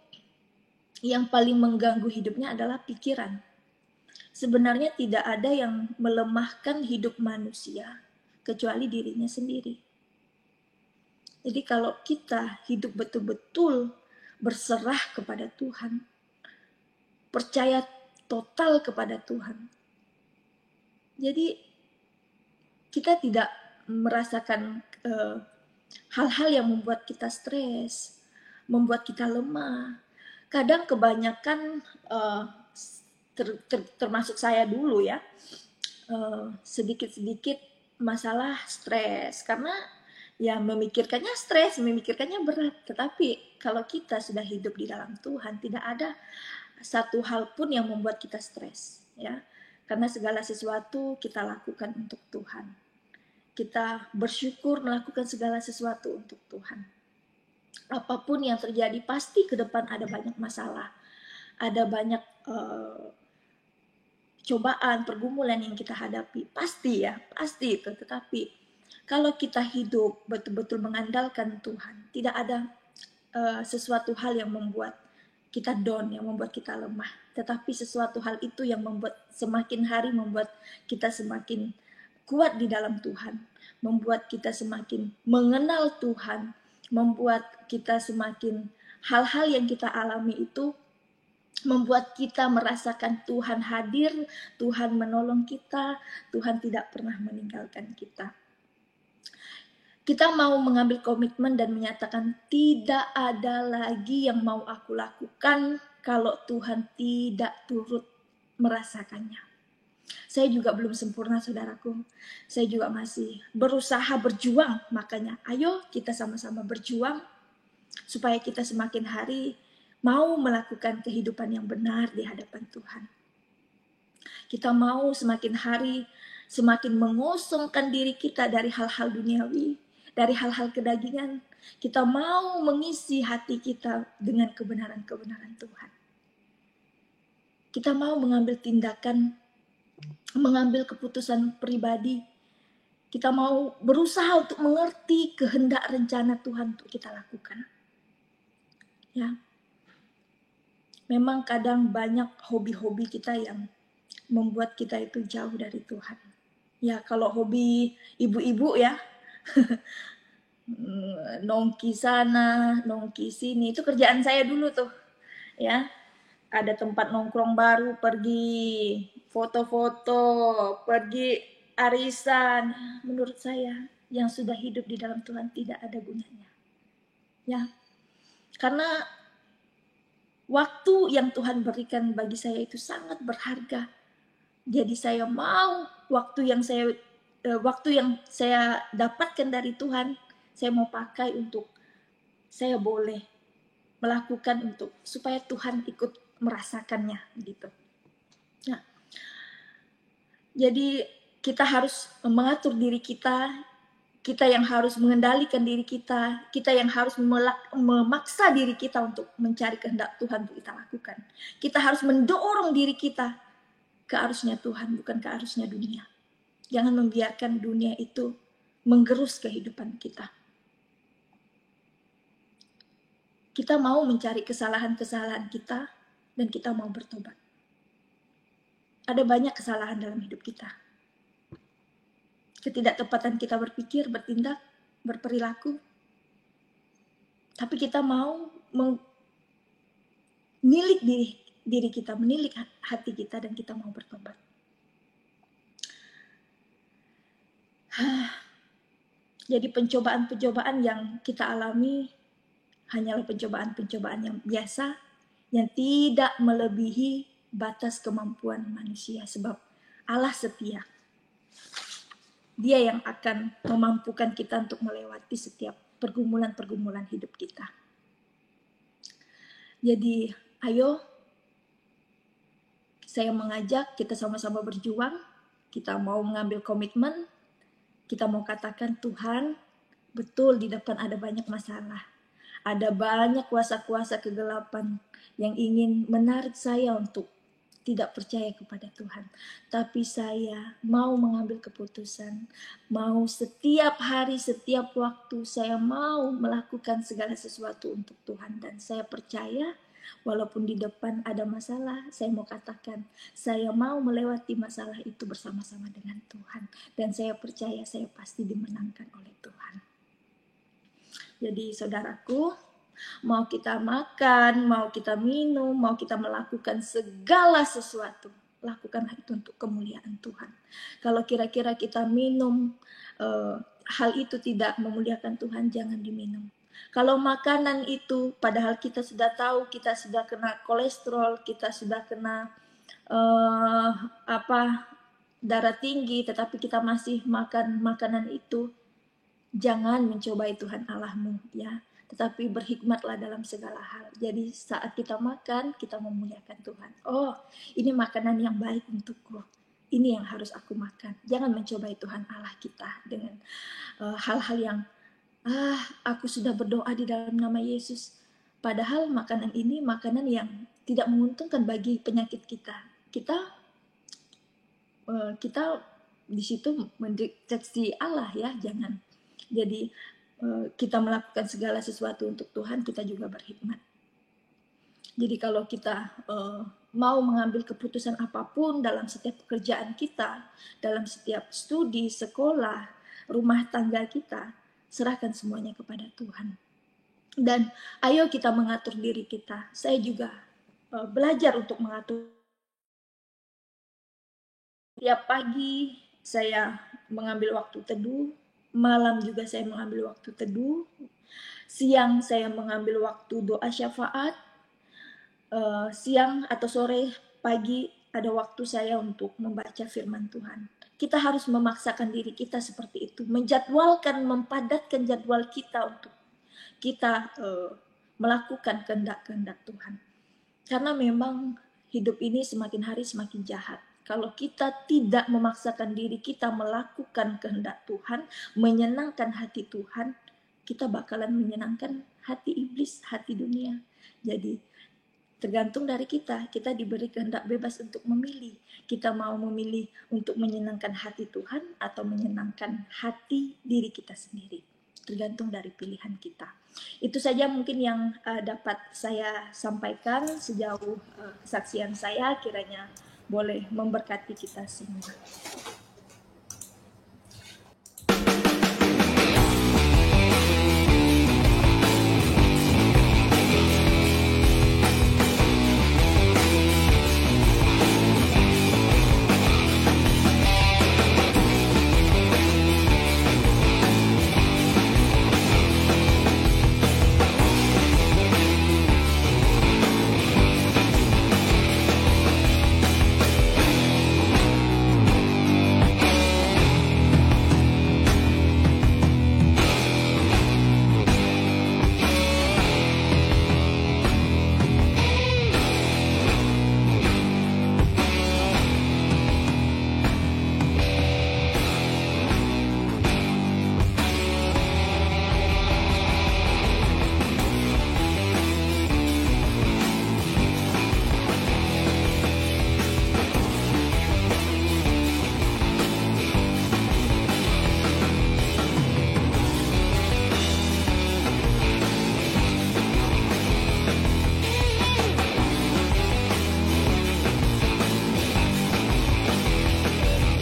yang paling mengganggu hidupnya adalah pikiran. Sebenarnya tidak ada yang melemahkan hidup manusia kecuali dirinya sendiri. Jadi kalau kita hidup betul-betul berserah kepada Tuhan, percaya total kepada Tuhan, jadi kita tidak merasakan hal-hal yang membuat kita stres, membuat kita lemah. Kadang kebanyakan termasuk saya dulu ya, sedikit-sedikit masalah stres, karena ya memikirkannya stres, memikirkannya berat. Tetapi kalau kita sudah hidup di dalam Tuhan, tidak ada satu hal pun yang membuat kita stres, ya. Karena segala sesuatu kita lakukan untuk Tuhan. Kita bersyukur melakukan segala sesuatu untuk Tuhan. Apapun yang terjadi, pasti ke depan ada banyak masalah, ada banyak cobaan, pergumulan yang kita hadapi. Pasti ya, pasti itu. Tetapi kalau kita hidup betul-betul mengandalkan Tuhan, tidak ada sesuatu hal yang membuat kita down, yang membuat kita lemah. Tetapi sesuatu hal itu yang membuat semakin hari membuat kita semakin kuat di dalam Tuhan, membuat kita semakin mengenal Tuhan, membuat kita semakin hal-hal yang kita alami itu membuat kita merasakan Tuhan hadir, Tuhan menolong kita, Tuhan tidak pernah meninggalkan kita. Kita mau mengambil komitmen dan menyatakan tidak ada lagi yang mau aku lakukan kalau Tuhan tidak turut merasakannya. Saya juga belum sempurna, saudaraku. Saya juga masih berusaha berjuang. Makanya ayo kita sama-sama berjuang supaya kita semakin hari mau melakukan kehidupan yang benar di hadapan Tuhan. Kita mau semakin hari semakin mengosongkan diri kita dari hal-hal duniawi, dari hal-hal kedagingan. Kita mau mengisi hati kita dengan kebenaran-kebenaran Tuhan. Kita mau mengambil tindakan mengambil keputusan pribadi. Kita mau berusaha untuk mengerti kehendak rencana Tuhan untuk kita lakukan. Ya, memang kadang banyak hobi-hobi kita yang membuat kita itu jauh dari Tuhan. Ya, kalau hobi ibu-ibu ya, nongki sana, nongki sini, itu kerjaan saya dulu tuh. Ya, ada tempat nongkrong baru, pergi foto-foto, pergi arisan. Menurut saya, yang sudah hidup di dalam Tuhan tidak ada gunanya. Ya, karena waktu yang Tuhan berikan bagi saya itu sangat berharga. Jadi saya mau waktu yang saya dapatkan dari Tuhan, saya mau pakai untuk saya boleh melakukan untuk supaya Tuhan ikut merasakannya gitu. Nah, jadi kita harus mengatur diri kita, kita yang harus mengendalikan diri kita, kita yang harus memaksa diri kita untuk mencari kehendak Tuhan untuk kita lakukan. Kita harus mendorong diri kita ke arusnya Tuhan, bukan ke arusnya dunia. Jangan membiarkan dunia itu menggerus kehidupan kita. Kita mau mencari kesalahan-kesalahan kita dan kita mau bertobat. Ada banyak kesalahan dalam hidup kita. Ketidaktepatan kita berpikir, bertindak, berperilaku. Tapi kita mau menilik diri kita, menilik hati kita, dan kita mau bertobat. Jadi pencobaan-pencobaan yang kita alami hanyalah pencobaan-pencobaan yang biasa, yang tidak melebihi batas kemampuan manusia, sebab Allah setia. Dia yang akan memampukan kita untuk melewati setiap pergumulan-pergumulan hidup kita. Jadi ayo, saya mengajak kita sama-sama berjuang, kita mau mengambil komitmen, kita mau katakan, Tuhan, betul di depan ada banyak masalah. Ada banyak kuasa-kuasa kegelapan yang ingin menarik saya untuk tidak percaya kepada Tuhan. Tapi saya mau mengambil keputusan, mau setiap hari, setiap waktu, saya mau melakukan segala sesuatu untuk Tuhan. Dan saya percaya, walaupun di depan ada masalah, saya mau katakan, saya mau melewati masalah itu bersama-sama dengan Tuhan. Dan saya percaya saya pasti dimenangkan oleh Tuhan. Jadi saudaraku, mau kita makan, mau kita minum, mau kita melakukan segala sesuatu, lakukanlah itu untuk kemuliaan Tuhan. Kalau kira-kira kita minum, hal itu tidak memuliakan Tuhan, jangan diminum. Kalau makanan itu, padahal kita sudah tahu, kita sudah kena kolesterol, kita sudah kena darah tinggi, tetapi kita masih makan makanan itu, jangan mencobai Tuhan Allahmu, ya. Tetapi berhikmatlah dalam segala hal. Jadi saat kita makan, kita memuliakan Tuhan. Oh, ini makanan yang baik untukku. Ini yang harus aku makan. Jangan mencobai Tuhan Allah kita dengan hal-hal yang aku sudah berdoa di dalam nama Yesus. Padahal makanan ini makanan yang tidak menguntungkan bagi penyakit kita. Kita di situ mendeteksi Allah, ya, jangan. Jadi kita melakukan segala sesuatu untuk Tuhan, kita juga berhikmat. Jadi kalau kita mau mengambil keputusan apapun dalam setiap pekerjaan kita, dalam setiap studi, sekolah, rumah tangga kita, serahkan semuanya kepada Tuhan. Dan ayo kita mengatur diri kita. Saya juga belajar untuk mengatur. Tiap pagi saya mengambil waktu teduh, malam juga saya mengambil waktu teduh, siang saya mengambil waktu doa syafaat, siang atau sore, pagi ada waktu saya untuk membaca firman Tuhan. Kita harus memaksakan diri kita seperti itu, menjadwalkan, mempadatkan jadwal kita untuk kita melakukan kehendak-kehendak Tuhan. Karena memang hidup ini semakin hari semakin jahat. Kalau kita tidak memaksakan diri kita melakukan kehendak Tuhan, menyenangkan hati Tuhan, kita bakalan menyenangkan hati iblis, hati dunia. Jadi Tergantung dari kita. Kita diberi kehendak bebas untuk memilih. Kita mau memilih untuk menyenangkan hati Tuhan atau menyenangkan hati diri kita sendiri. Tergantung dari pilihan kita. Itu saja mungkin yang dapat saya sampaikan sejauh kesaksian saya, kiranya boleh memberkati kita semua.